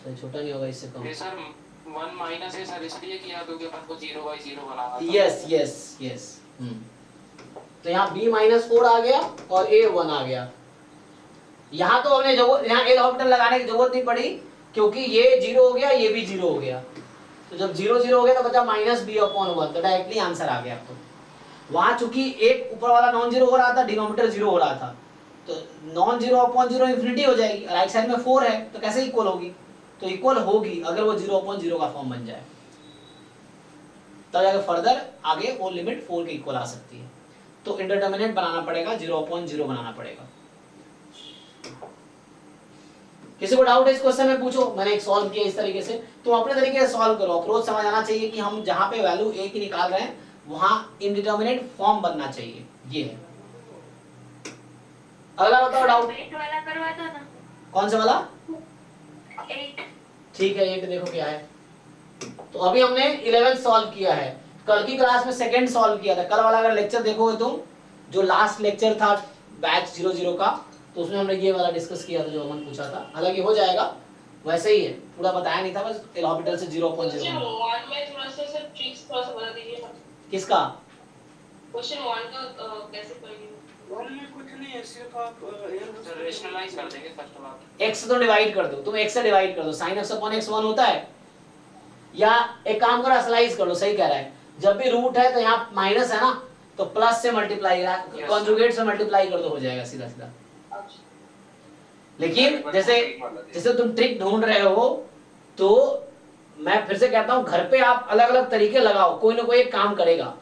छोटा नहीं होगा इससे कम। ये सर 1 माइनस है सर, इसलिए किया क्योंकि अपन को 0 बाई 0 बनाना था। Yes yes yes. तो यहाँ b माइनस 4 आ गया और a 1 आ गया। यहाँ तो हमने यहाँ एल हॉस्पिटल लगाने की जरूरत नहीं पड़ी, क्योंकि ये 0 हो गया, ये भी 0 हो गया। तो जब 0 0 हो गया तो बचा माइनस बी अपॉन 1, तो डायरेक्टली आंसर आ गया आपको। वहां चूंकि एक ऊपर वाला नॉन जीरो हो रहा था, डिनोमिनेटर 0 हो रहा था, तो नॉन जीरो अपॉन 0 इंफिनिटी हो जाएगी, राइट साइड में 4 है तो कैसे इक्वल होगी? तो इक्वल होगी अगर वो 0 अपॉन 0 का फॉर्म बन जाए। तब जाके फर्दर आगे वो लिमिट 4 के इक्वल आ सकती है। तो इंडिटरमिनेट बनाना पड़ेगा, 0/0 बनाना पड़ेगा। किसी को डाउट है इस क्वेश्चन में पूछो, मैंने एक सॉल्व किया इस तरीके से, तो अपने तरीके से सॉल्व करो। अप्रोच समझ आना चाहिए कि हम जहां पे वैल्यू a की निकाल रहे हैं वहां इंडिटरमिनेट फॉर्म बनना चाहिए, ये है। अगला बताओ डाउट। 8 वाला करवा दो ना। कौन सा वाला? 8। ठीक है, 8 देखो क्या है। तो अभी हमने 11 सॉल्व किया है, कल की क्लास में सेकंड सॉल्व किया था। कल वाला अगर लेक्चर देखोगे तुम, जो लास्ट लेक्चर था बैच 00 का, तो उसमें हमने ये वाला डिस्कस किया था जो अमन पूछा था। हालांकि हो जाएगा, वैसे ही है, पूरा बताया नहीं था, बस एल ऑर्बिटल से 0.0। क्वेश्चन 1 में थोड़ा सा सर ट्रिक्स थोड़ा सा बता दीजिए ना। किसका? क्वेश्चन 1 का कैसे करेंगे? वन में कुछ नहीं है, सिर्फ आप सर रेशनलाइज कर देंगे फर्स्ट बात। x तो डिवाइड कर दो, तुम x से डिवाइड कर दो, sin x अपॉन x 1 होता है। या एक काम करो, असलाइज कर लो, सही कह रहा है। जब भी रूट है तो यहाँ माइनस है ना, तो प्लस से मल्टीप्लाई, कॉन्जुगेट से मल्टीप्लाई कर दो, हो जाएगा सीधा सीधा। लेकिन जैसे तुम ट्रिक ढूंढ रहे हो, तो मैं फिर से कहता हूं, घर पे आप अलग अलग तरीके लगाओ, कोई ना कोई एक काम करेगा।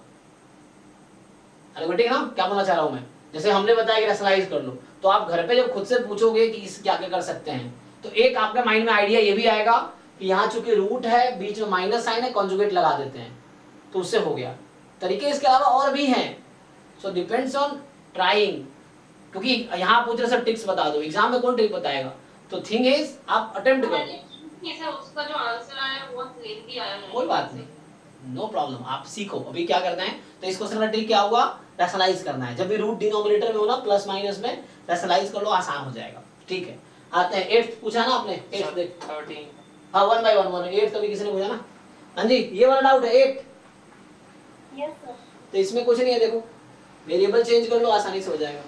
अरे ना, क्या बोलना चाह रहा हूं मैं, जैसे हमने बताया कि रैशनलाइज कर लो, तो आप घर पे जब खुद से पूछोगे कि इस क्या क्या कर सकते हैं, तो एक आपके माइंड में आइडिया ये भी आएगा कि यहाँ चूंकि रूट है, बीच में माइनस साइन है, कॉन्जुगेट लगा देते हैं, तो उससे हो गया। तरीके इसके अलावा और भी हैं, सो डिपेंड्स ऑन ट्राइंग। क्योंकि यहाँ पूछ रहे सर टिप्स बता दो, एग्जाम में कौन ट्रिक बताएगा? तो थिंग इज आप अटेम्प्ट करो। सर उसका जो आंसर आया है बहुत लेंथी आया है। कोई बात नहीं, नो प्रॉब्लम, आप सीखो। अभी क्या करना है, तो इस क्वेश्चन का ट्रिक क्या होगा, रैशनलाइज करना है। जब भी रूट डिनोमिनेटर में हो ना, प्लस माइनस में रैशनलाइज कर लो, आसान हो जाएगा। ठीक है, आते हैं 8th पूछा ना आपने, 8th देख। 13 हाँ 1 by 1 8 कभी किसी ने पूछा ना। हाँ जी, ये वाला डाउट है 8। Yes sir. तो इसमें कुछ नहीं है, देखो वेरिएबल चेंज कर लो, आसानी से हो जाएगा।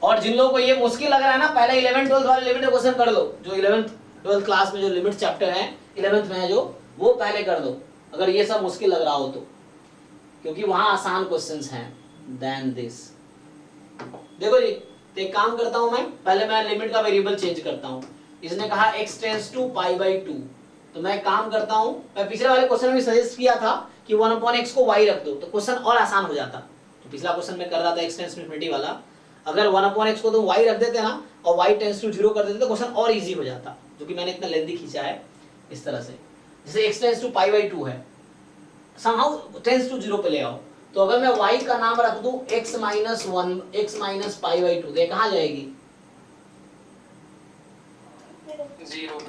और जिन लोगों को ये मुश्किल लग रहा है ना, पहले 11th 12th वाले लिमिट क्वेश्चन कर लो। जो 11th 12th क्लास में जो लिमिट चैप्टर है 11th में है जो, वो पहले कर दो, अगर ये सब मुश्किल लग रहा हो तो, क्योंकि वहां आसान क्वेश्चंस हैं देन दिस। देखो जी, तो एक काम करता हूं पहले मैं लिमिट का वेरिएबल चेंज करता हूं। इसने कहा x टेंड्स टू π/2, तो मैं काम करता हूं, मैं पिछले वाले क्वेश्चन में भी सजेस्ट किया था कि 1/x को y रख दो, तो क्वेश्चन और आसान हो जाता। तो पिछला क्वेश्चन में कर रहा था x टेंड्स टू इंफिनिटी वाला, अगर 1/x को तुम y रख देते ना और y टेंड्स टू 0 कर देते तो क्वेश्चन और इजी हो जाता, जो कि मैंने इतना लेंथी खींचा है इस तरह से। जैसे x टेंड्स टू π/2 है, समहाउ टेंड्स टू 0 पे ले आओ, तो अगर मैं y का नाम रख दूं x माइनस 1 x माइनस π/2, तो कहाँ जाएगी?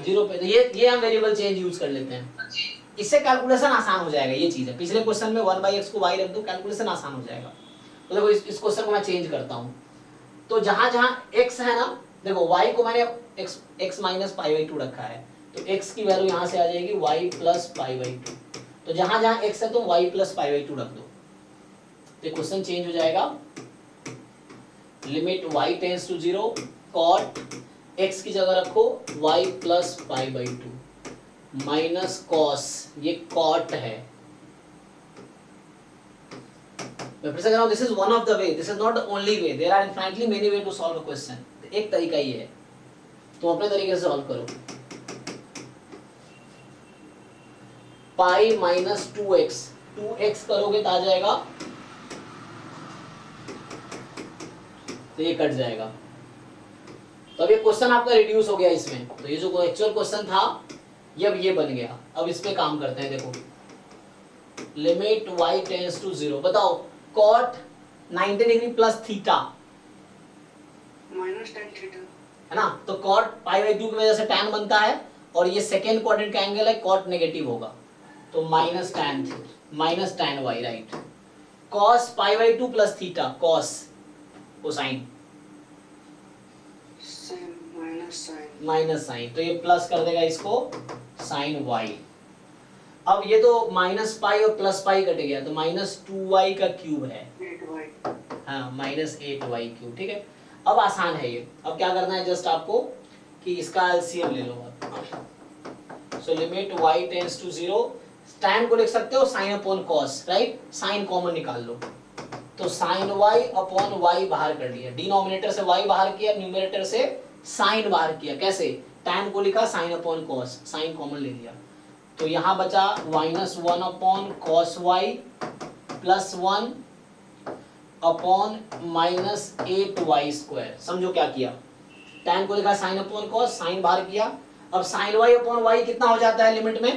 0 पे। तो ये हम वेरिएबल चेंज यूज कर लेते हैं, इससे कैलकुलेशन आसान हो जाएगा। ये चीज है, पिछले क्वेश्चन में 1/x को y रख दो, कैलकुलेशन आसान हो जाएगा। तो देखो इस क्वेश्चन को मैं चेंज करता हूँ, तो जहां जहां x है ना, देखो y को मैंने x माइनस π/2 रखा है, तो x की वैल्यू यहाँ से आ जाएगी y प्लस π/2। तो जहां जहां x है तुम y प्लस π/2 रख दो, तो क्वेश्चन चेंज हो जाएगा। Limit y tends to 0 cot x की जगह रखो y प्लस π/2 माइनस cos, ये cot है। मैं फिर से कह रहा हूं, this is one of the way, this is not the only way, there are infinitely many way to solve a question. एक तरीका ये है, तुम अपने तरीके से सॉल्व करो। पाई माइनस 2x करोगे तो आ जाएगा, तो ये कट जाएगा। तो अब ये क्वेश्चन आपका रिड्यूस हो गया इसमें, तो ये जो एक्चुअल क्वेश्चन था ये अब ये बन गया। अब इस पे काम करते हैं, देखो लिमिट y टेंड्स टू 0, बताओ cot 90 degree plus theta minus tan theta है ना, तो cot π/2 की वजह से tan बनता है, और ये सेकेंड क्वाड्रेंट का एंगल है, cot नेगेटिव होगा, तो minus tan y, right. cos π/2 plus theta, cos cosine minus sine, तो ये प्लस कर देगा इसको साइन y। अब ये तो माइनस पाई और प्लस पाई कट गया, तो माइनस 2y का क्यूब है, 8y, हाँ माइनस 8y क्यूब। ठीक है, अब आसान है ये। अब क्या करना है, जस्ट आपको कि इसका एलसीएम ले लो। So limit y tends to 0, tan को लिख सकते हो sine upon cos, right, sine common निकाल लो, तो साइन y अपॉन y बाहर कर लिया, डिनोमिनेटर से y बाहर किया, न्यूमरेटर से साइन बाहर किया। कैसे? tan को लिखा sin upon cos, sin common ले लिया, तो यहाँ बचा -1 upon cos y plus 1 upon -8y²। समझो क्या किया, tan को लिखा sin अपॉन cos, sin बाहर किया, अब sin y अपॉन y कितना हो जाता है लिमिट में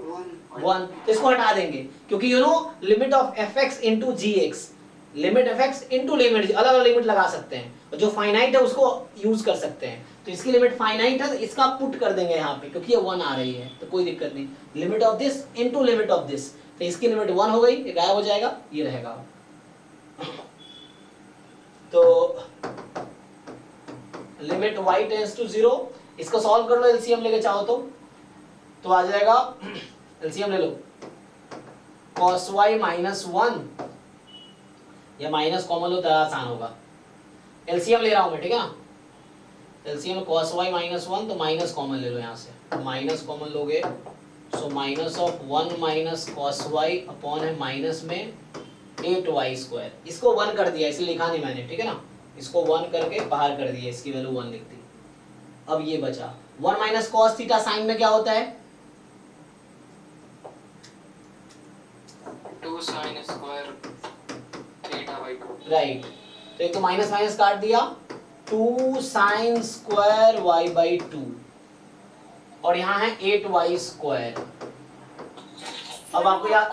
1, तो इसको हटा देंगे क्योंकि you know limit of fx into g x, limit fx into limit, अलग अलग लिमिट लगा सकते हैं, और जो फाइनाइट है उसको यूज कर सकते हैं, तो इसकी लिमिट फाइनाइट है तो इसका पुट कर देंगे यहाँ पे क्योंकि ये 1 आ रही है तो कोई दिक्कत नहीं, limit of this into limit of this, तो इसकी लिमिट 1 हो गई, ये गायब हो जाएगा, ये रहेगा। तो लिमिट y टेंड्स टू 0, इसको सॉल्व कर लो एलसीएम लेके चाहो तो आ जाएगा, एलसीएम ले लो, cos y -1, या माइनस कॉमन लो ज़्यादा आसान होगा, एलसीएम ले रहा हूं मैं, ठीक है ना, एलसीएम cos y -1, तो माइनस कॉमन ले लो यहाँ से, माइनस कॉमन लोगे so minus of 1 minus cos y upon है माइनस में 8y², इसको 1 कर दिया इसलिए लिखा नहीं मैंने, ठीक है ना, इसको 1 करके बाहर कर दिया, इसकी वैल्यू 1 लिख दी। अब ये बचा 1 माइनस cos थीटा, साइन में क्या होता है 2 sin square theta by 2, right, तो एक तो माइनस माइनस काट दिया, 2 sin स्क्वायर y/2, और यहाँ है 8y²। अब आपको याद,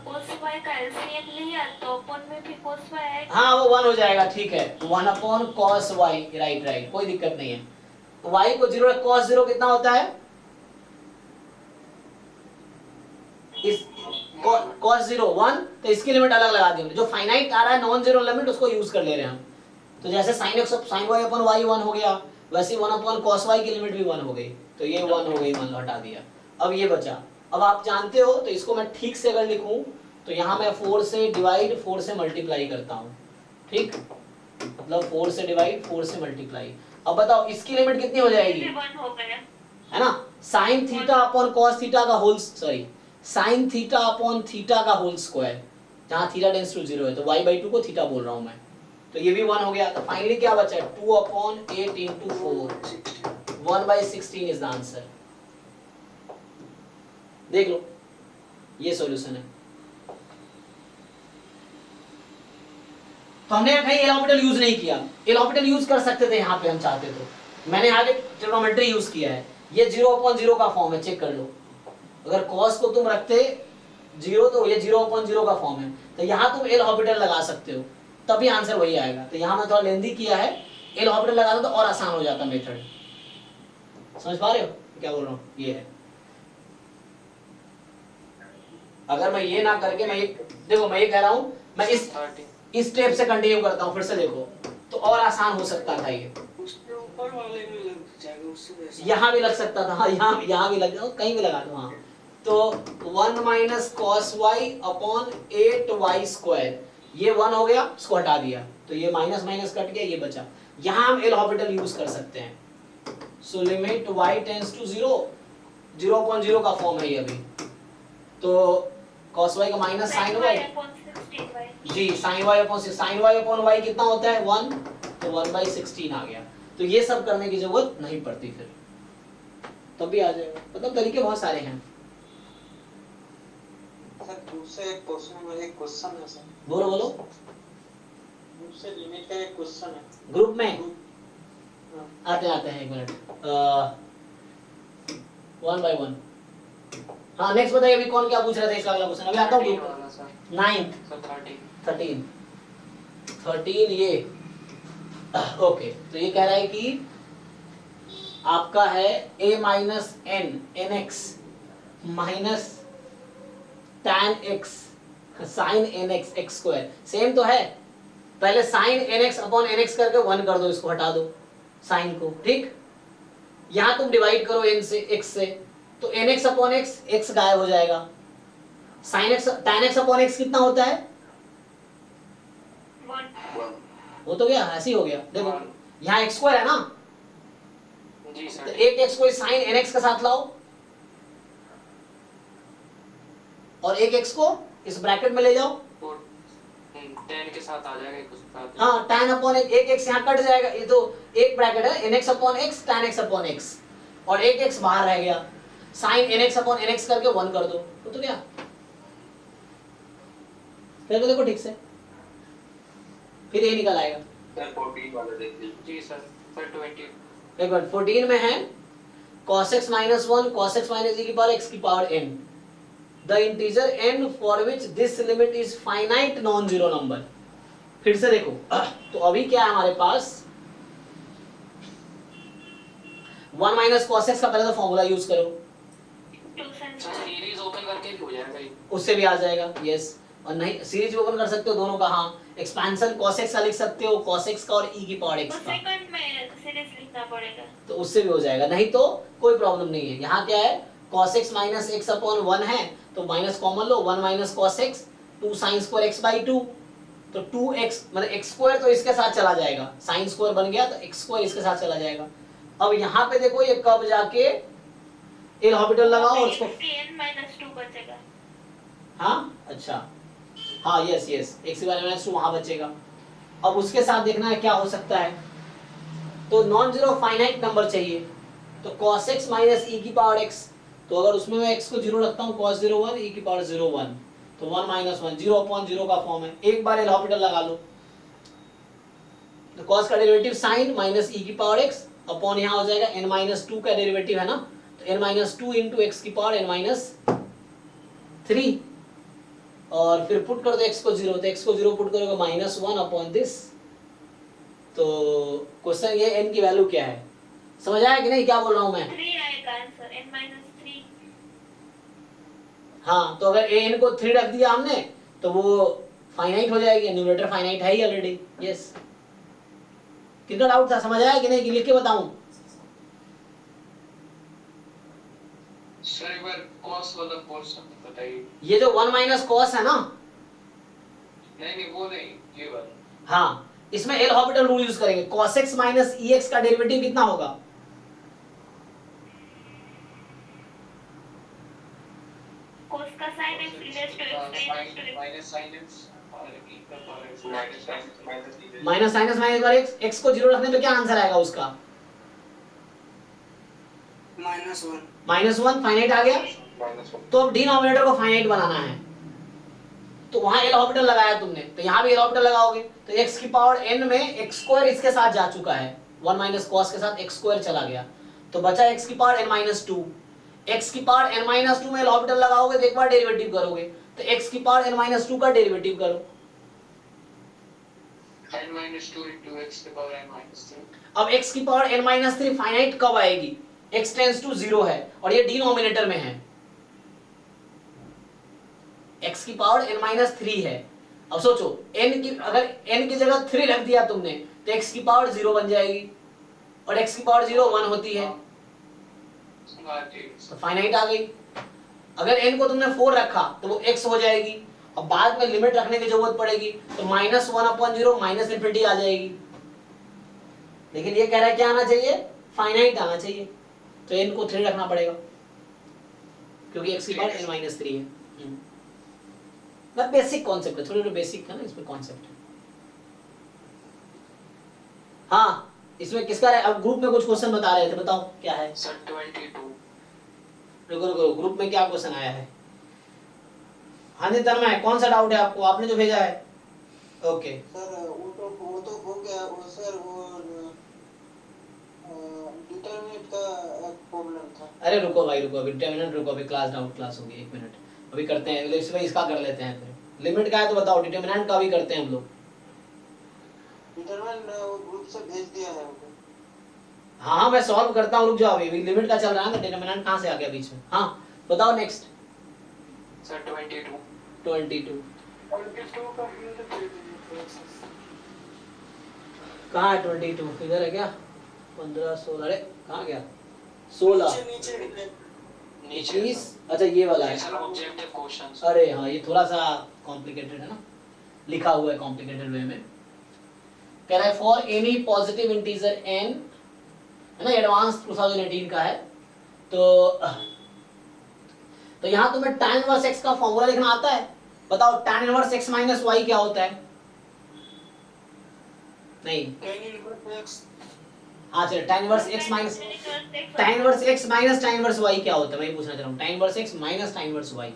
cos y का एलसीएम लिया तो अपन में भी cos y है, हाँ वो 1 हो जाएगा, ठीक है, 1 अपॉन cos y, राइट, कोई दिक्कत नहीं है, y को 0 cos 0 कितना होता है, इस cos 0 1, तो इसकी लिमिट अलग लगा दी हमने, जो फाइनाइट आ रहा है नॉन जीरो लिमिट उसको यूज कर ले रहे हैं हम, तो जैसे sin y अपॉन y 1 हो गया, वैसे 1 अपॉन cos y की लिमिट भी 1 हो गई, तो ये 1 हो गई, मान लो हटा दिया। अब ये बचा, अब आप जानते हो तो इसको मैं ठीक से अगर लिखूं तो यहाँ मैं 4 से डिवाइड 4 से मल्टीप्लाई करता हूँ, ठीक, मतलब 4 से डिवाइड 4 से मल्टीप्लाई। अब बताओ इसकी लिमिट कितनी हो जाएगी, 1 हो गया, है ना, sin theta upon cos theta का whole, sorry sin theta upon theta का होल स्क्वायर, जहाँ थीटा टेंड्स टू 0 है तो y/2 को थीटा बोल रहा हूँ मैं, तो ये भी 1 हो गया, तो फाइनली क्या बचा है 2 upon 8 into 4, 1/16 is the answer. देख लो ये सॉल्यूशन है। तो हमने कहीं एल ऑर्बिटल यूज नहीं किया, एल ऑर्बिटल यूज कर सकते थे यहाँ पे हम चाहते तो, मैंने आगे ट्रिग्नोमेट्री यूज किया है, ये 0/0 का फॉर्म है, चेक कर लो, अगर cos को तुम रखते 0 तो ये 0/0 का फॉर्म है, तो यहाँ तुम एल ऑर्बिटल लगा सकते हो तभी आंसर वही आएगा, तो यहाँ मैं थोड़ा लेंदी किया है, एल ऑर्बिटल लगाता तो और आसान हो जाता मेथड, समझ पा रहे हो क्या बोल रहा हूँ, ये है। अगर मैं ये ना करके मैं ये देखो, मैं ये कह रहा हूँ, मैं इस स्टेप से कंटिन्यू करता हूँ, फिर से देखो तो और आसान हो सकता था, ये उसके ऊपर वाले में लग जाएगा, उससे वैसा यहाँ भी लग सकता था, हाँ यहाँ भी लग जाओ, कहीं भी लगा दो, हाँ, तो 1 minus cos y upon 8y², ये 1 हो गया, इसको हटा दिया, तो ये माइनस माइनस कट गया, ये बचा, यहाँ हम एल ऑर्बिटल यूज कर सकते हैं, so limit y tends to 0, 0/0 का फॉर्म है ये अभी, तो cos y का माइनस sin y, जी sin y अपॉन y कितना होता है 1, तो 1/16 आ गया, तो ये सब करने की जरूरत नहीं पड़ती, फिर तब भी आ जाएगा, मतलब तरीके बहुत सारे हैं। सर दूसरे एक क्वेश्चन में एक क्वेश्चन है सर, बोलो बोलो, दूसरे लिमिट का एक क्वेश्चन है ग्रुप में आते हैं, एक मिनट, 1 by 1, हाँ नेक्स्ट बताइए, अभी कौन क्या पूछ रहा था, इसका अगला क्वेश्चन अभी आता हूँ, 9th सर 13 ये ओके, तो ये कह रहा है कि आपका है a minus n nx minus tan x sin nx x², same तो है, पहले sin nx अपॉन nx करके 1 कर दो, इसको हटा दो sin को, ठीक, यहाँ तुम डिवाइड करो n से x से, तो nx अपॉन x, x गायब हो जाएगा, sin x tan x upon x कितना होता है, 1, वो तो गया, ऐसे ही हो गया, देखो यहाँ x² है ना, जी तो सर, एक x को sin nx के साथ लाओ, और एक x को इस ब्रैकेट में ले जाओ, tan के साथ आ जाएगा एक उसके साथ। हाँ tan अपॉन एक x यहाँ कट जाएगा, ये तो एक ब्रैकेट है nx upon x tan x upon x और एक x बाहर रह गया, sin nx अपॉन nx करके 1 कर दो तो क्या करके देखो ठीक से, फिर ये निकल आएगा। सर 14 वाला देख लीजिए। जी सर 20। एक बार 14 में है cos x minus 1 cos x minus e की पावर x की power n, the integer n for which this limit is finite non-zero number। फिर से देखो तो अभी क्या है हमारे पास 1 minus cos x का पहले तो फॉर्मूला यूज करो, सर सीरीज ओपन करके भी हो जाएगा ये। उससे भी आ जाएगा यस, और नहीं सीरीज ओपन कर सकते हो दोनों का, हाँ एक्सपेंशन cos x का लिख सकते हो, cos x का और e की पावर x का, सेकंड में सीरीज लिखना पड़ेगा तो उससे भी हो जाएगा, नहीं तो कोई प्रॉब्लम नहीं है। यहाँ क्या है cos x minus x upon 1 है तो minus common low, 1 minus cos x 2 sin square x by 2, तो 2x मतलब x स्क्वायर तो इसके साथ चला जाएगा, sin स्क्वायर बन गया तो x स्क्वायर इसके साथ चला जाएगा। अब यहाँ पे देखो ये कब जाके एल हॉस्पिटल लगाओ और उसको n-2 बचेगा। हाँ अच्छा हाँ यस यस x की वैल्यू -2 वहां बचेगा। अब उसके साथ देखना है क्या हो सकता है, तो नॉन जीरो फाइनाइट नंबर चाहिए, तो cos x minus e की पावर x, तो अगर उसमें मैं x को 0 रखता हूँ cos 0 1 e की पावर 0 1, तो 1 minus 1 0 upon 0 का फॉर्म है, एक बार एल हॉस्पिटल लगा लो, तो cos का डेरिवेटिव sin माइनस e की पावर x अपॉन यहाँ हो जाएगा n minus 2 का डेरिवेटिव है ना, तो n minus 2 into x की पावर n minus 3 और फिर पुट कर दो x को 0, तो x को 0 पुट करोगे -1 अपॉन दिस, तो क्वेश्चन ये n की वैल्यू क्या है, समझ आया कि नहीं क्या बोल रहा हूँ मैं? 3 आएगा आंसर n-3। हाँ तो अगर an को 3 रख दिया हमने तो वो फाइनाइट हो जाएगी, न्यूमरेटर फाइनाइट है ही ऑलरेडी। यस कितना डाउट था, समझ आया कि नहीं कि लिख के बताऊं? सर एक बार cos वाला पोर्शन बताइए। ये जो 1 minus cos है ना, नहीं वो नहीं, ये वाला। हाँ इसमें एल हॉस्पिटल रूल यूज करेंगे, cos x minus ex का डेरिवेटिव कितना होगा? cos का sin x e raised to x minus sin x और e का power x minus sinus minus बार x को 0 रखने पे क्या आंसर आएगा उसका? -1 फाइनाइट आ गया, तो अब डिनोमिनेटर को फाइनाइट बनाना है, तो वहां एल हॉस्पिटल लगाया तुमने, तो यहाँ भी एल हॉस्पिटल लगाओगे, तो x की पावर n में x स्क्वायर इसके साथ जा चुका है, 1 minus cos के साथ x स्क्वायर चला गया, तो बचा x की पावर n minus 2, x की पावर n minus 2 में एल हॉस्पिटल लगाओगे तो एक बार डेरिवेटिव करोगे, तो x की पावर n minus 2 का डेरिवेटिव करो, n minus 2 into x to power n minus 3। अब x की पावर n minus 3 फाइनाइट कब आएगी? x टेंड्स टू 0 है और ये डिनोमिनेटर में है, x की पावर n minus 3 है। अब सोचो n की अगर n की जगह 3 रख दिया तुमने तो x की पावर 0 बन जाएगी और x की पावर 0 1 होती है, तो फाइनाइट आ गई। अगर n को तुमने 4 रखा तो वो x हो जाएगी, अब बाद में लिमिट रखने की जरूरत पड़ेगी तो -1 upon 0 माइनस इंफिनिटी आ जाएगी, लेकिन ये कह रहा है क्या आना चाहिए? फाइनाइट आना चाहिए, तो n को 3 रखना पड़ेगा क्योंकि x की पावर n minus 3 है। ना बेसिक कॉन्सेप्ट है, थोड़ी बेसिक है ना इसमें कॉन्सेप्ट। हाँ इसमें किसका है? अब ग्रुप में कुछ क्वेश्चन बता रहे थे, बताओ क्या है? सर 22। रुको रुको, ग्रुप में क्या क्वेश्चन आया है? हाँ जी तन्मय, कौन सा डाउट है आपको? आपने जो भेजा है ओके सर वो तो हो गया वो सर, वो डिटरमिनेंट का एक प्रॉब्लम था। अरे रुको भाई रुको, अभी डिटरमिनेंट रुको, अभी क्लास डाउट क्लास होगी, 1 मिनट अभी करते हैं, इसमें इसका कर लेते हैं, फिर लिमिट का है तो बताओ, डिटरमिनेंट का भी करते हैं हम लोग। डिटरमिनेंट वो ग्रुप से भेज दिया है वो। हाँ मैं सॉल्व करता हूँ, रुक जाओ, अभी लिमिट का चल रहा है, तो डिटरमिनेंट कहाँ से आ गया बीच में? हाँ बताओ नेक्स्ट। सर 22। 22 का हिंट दे दीजिए। कहाँ है 22? इधर है क्या? 15 16, अरे कहाँ गया? 16 नीचे नीचे 20, अच्छा ये वाला है। Sir objective questions. अरे हाँ ये थोड़ा सा कॉम्प्लिकेटेड है ना, लिखा हुआ है कॉम्प्लिकेटेड वे में। कह रहा है for any positive integer n, है ना, एडवांस 2018 का है, तो यहाँ तुम्हें tan इनवर्स x का फॉर्मूला लिखना आता है? बताओ tan inverse x minus y क्या होता है? नहीं, tan inverse x हाँ चलो tan inverse x minus tan inverse x minus tan inverse y क्या होता है, मैं ये पूछना चाह रहा हूँ, tan inverse x minus tan inverse y।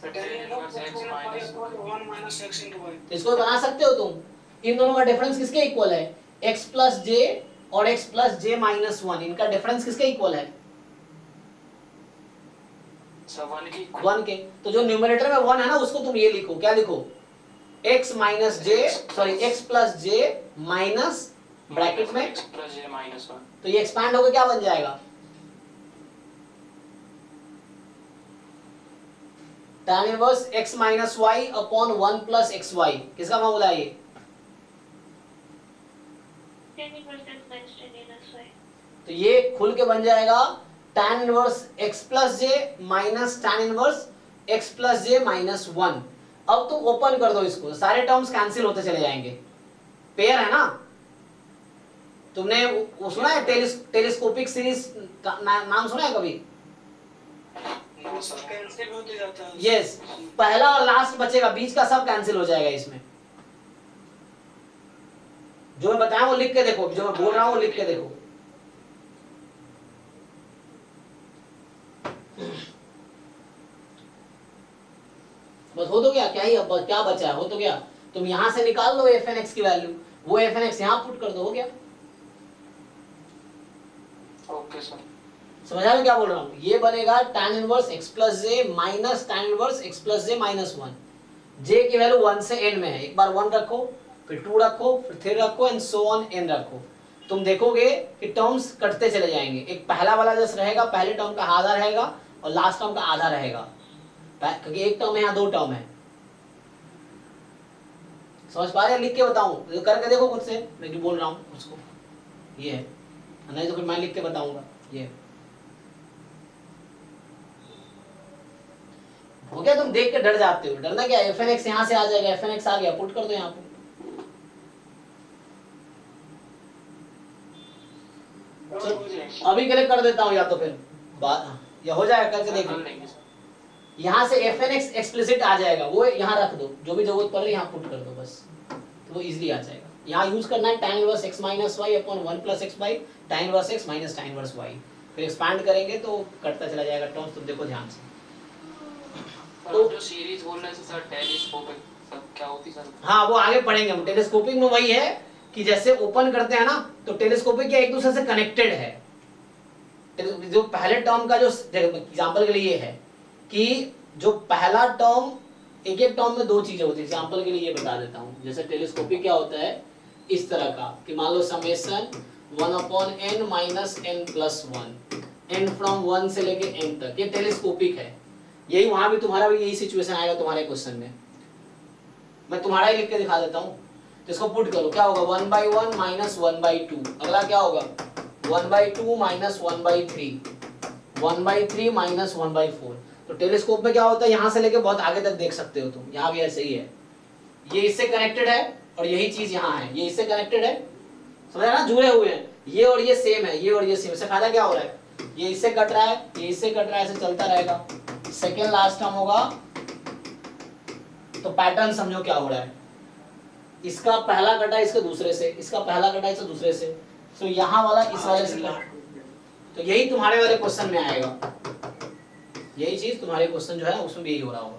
tan inverse x minus 1 minus x into y। तो इसको बना सकते हो तुम, इन दोनों का डिफरेंस किसके इक्वल है, x प्लस j और x प्लस j माइनस 1, इनका डिफरेंस किसके इक्वल है, वन की 1 के। तो जो न्यूमरेटर में 1 है ना उसको तुम ये लिखो, क्या लिखो, x minus j sorry x plus j minus bracket में, x प्लस j माइनस 1। तो ये एक्सपैंड होकर क्या बन जाएगा, tan inverse x minus y upon 1 plus xy, किसका फॉर्मूला है ये, tan inverse x minus tan inverse y। तो ये खुल के बन जाएगा tan inverse x plus j minus tan inverse x plus j minus 1। अब तुम ओपन कर दो इसको, सारे टर्म्स कैंसिल होते चले जाएंगे, पेयर है ना। तुमने वो सुना है टेलीस्कोपिक सीरीज का नाम सुना है कभी, कैंसिल होते जाता है। यस, पहला और लास्ट बचेगा, बीच का सब कैंसिल हो जाएगा इसमें। जो मैं बताया वो लिख के देखो, जो मैं बोल रहा हूं वो लिख के देखो। बस हो तो गया, क्या ही अब क्या बचा है, हो तो गया। तुम यहां से निकाल लो एफ एन एक्स की वैल्यू, वो एफ एन एक्स यहां पुट कर दो, हो गया। ओके सर, समझ आ रहा क्या बोल रहा हूँ, ये बनेगा tan inverse x plus J minus tan inverse x plus J minus 1। j की वैल्यू 1 से n में है, एक बार 1 रखो, फिर 2 रखो, फिर 3 रखो एंड सो ऑन n रखो। तुम देखोगे कि टर्म्स कटते चले जाएंगे, एक पहला वाला जैसे रहेगा, पहले टर्म का आधा रहेगा और लास्ट टर्म का आधा रहेगा, क्योंकि एक टर्म है यहाँ, दो टर्म है। समझ पा रहे हैं, लिख के बताऊं तो करके देखो खुद से, मैं जो बोल रहा हूँ उसको, ये है, नहीं तो फिर मैं लिख के बताऊंगा। ये हो गया, तुम देख के डर जाते हो, डरना क्या, एफ एन एक्स यहाँ से आ जाएगा, एफ एन एक्स आ गया, पुट कर दो यहाँ पे। अभी के लिए कर देता हूँ, या तो फिर बात या हो जाएगा, करके देख लो। यहाँ से एफ एन एक्स एक्सप्लिसिट आ जाएगा, वो यहाँ रख दो, जो भी जरूरत पड़ रही है यहाँ पुट कर दो बस, तो वो इजीली आ जाएगा। यहाँ यूज करना है tan inverse x minus y upon 1 plus x by tan inverse x minus tan inverse y, फिर एक्सपैंड करेंगे तो कटता चला जाएगा टर्म्स, तुम देखो ध्यान से। तो जो सीरीज बोल रहे थे सर टेलीस्कोपिक, सब क्या होती सर? हाँ वो आगे पढ़ेंगे हम। टेलीस्कोपिक में वही है कि जैसे ओपन करते हैं ना, तो टेलीस्कोपिक क्या एक दूसरे से कनेक्टेड है। जो पहले टर्म का जो एग्जांपल के लिए ये है कि जो पहला टर्म, एक एक टर्म में दो चीजें होती है, एग्जांपल के लिए ये बता देता हूँ। जैसे टेलीस्कोपिक क्या होता है इस तरह का कि मान लो summation 1 upon n minus n plus 1, n from 1 से लेके n तक, ये टेलीस्कोपिक है। यही वहां भी तुम्हारा भी यही सिचुएशन आएगा तुम्हारे क्वेश्चन में, मैं तुम्हारा ही लिख के दिखा देता हूँ। तो इसको पुट करो, क्या होगा 1/1 माइनस 1/2, अगला क्या होगा 1/2 माइनस 1/3, 1/3 माइनस 1/4। तो टेलीस्कोप में क्या होता है, यहाँ से लेके बहुत आगे तक देख सकते हो तुम, यहाँ भी ऐसे ही है, ये इससे कनेक्टेड है और यही चीज यहाँ है, ये इससे कनेक्टेड है, समझा ना, जुड़े हुए हैं, ये और ये सेम है, ये और ये सेम। इससे फायदा क्या हो रहा है, ये इससे कट रहा है, ये इससे कट रहा है, ऐसे चलता रहेगा। सेकेंड लास्ट टर्म होगा, तो पैटर्न समझो क्या हो रहा है, इसका पहला कटा इसके दूसरे से, इसका पहला कटा इसके दूसरे से, तो यहाँ वाला इस वाले से कटा, तो यही तुम्हारे वाले क्वेश्चन में आएगा, यही चीज तुम्हारे क्वेश्चन जो है उसमें भी यही हो रहा होगा।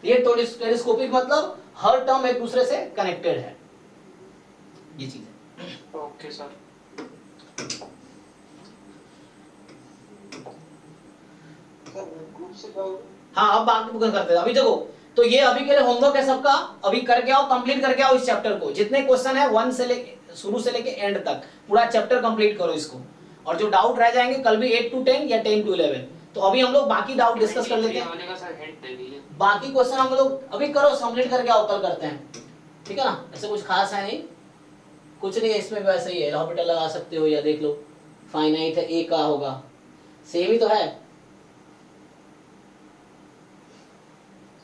ये टेलीस्कोपिक मतलब हर टर्म एक दूसरे से कनेक्टेड है, ये चीज है। ओके सर, हाँ अब बाकी बुक करते हैं। अभी देखो, तो ये अभी के लिए होमवर्क है सबका, अभी करके आओ, कंप्लीट करके आओ इस चैप्टर को, जितने क्वेश्चन है 1 से लेके शुरू से लेके एंड तक पूरा चैप्टर कंप्लीट करो इसको, और जो डाउट रह जाएंगे कल भी 8 to 10 या 10 to 11। तो अभी हम लोग बाकी डाउट डिस्कस कर लेते हैं, बाकी क्वेश्चन हम लोग अभी करो, कंप्लीट करके आओ, कल करते हैं, ठीक है ना। ऐसे कुछ खास है नहीं, कुछ नहीं है इसमें, वैसे ही है, लॉपिटल लगा सकते हो या देख लो फाइनाइट है, ए का होगा, सेम ही तो है।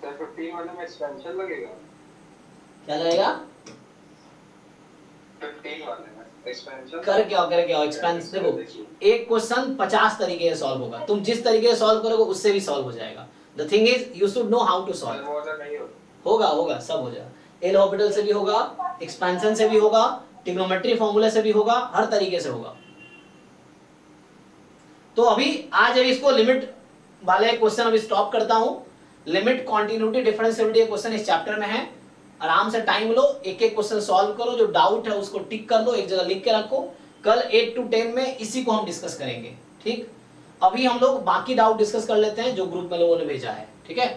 15 वाले में एक्सपेंशन लगेगा, क्या लगेगा 15 वाले में एक्सपेंशन करके आओ एक्सपेंस। देखो एक क्वेश्चन 50 तरीके से सॉल्व होगा, तुम जिस तरीके से सॉल्व करोगे उससे भी सॉल्व हो जाएगा। The thing is you should know how to solve. होगा सब हो जाएगा। एल ऑर्बिटल से भी होगा, एक्सपेंशन से भी होगा, ट्रिग्नोमेट्री फॉर्मूला से भी होगा, हर तरीके से होगा। तो अभी आज अभी इसको लिमिट वाले क्वेश्चन अभी स्टॉप करता हूं। लिमिट, कॉन्टिन्यूटी, डिफरेंशिएबिलिटी क्वेश्चन इस चैप्टर में है। आराम से टाइम लो, एक एक क्वेश्चन सॉल्व करो, जो डाउट है उसको टिक कर दो, एक जगह लिख के रखो। कल 8 to 10 में इसी को हम डिस्कस करेंगे, ठीक। अभी हम लोग बाकी डाउट डिस्कस कर लेते हैं जो ग्रुप में लोगों ने भेजा है, ठीक है।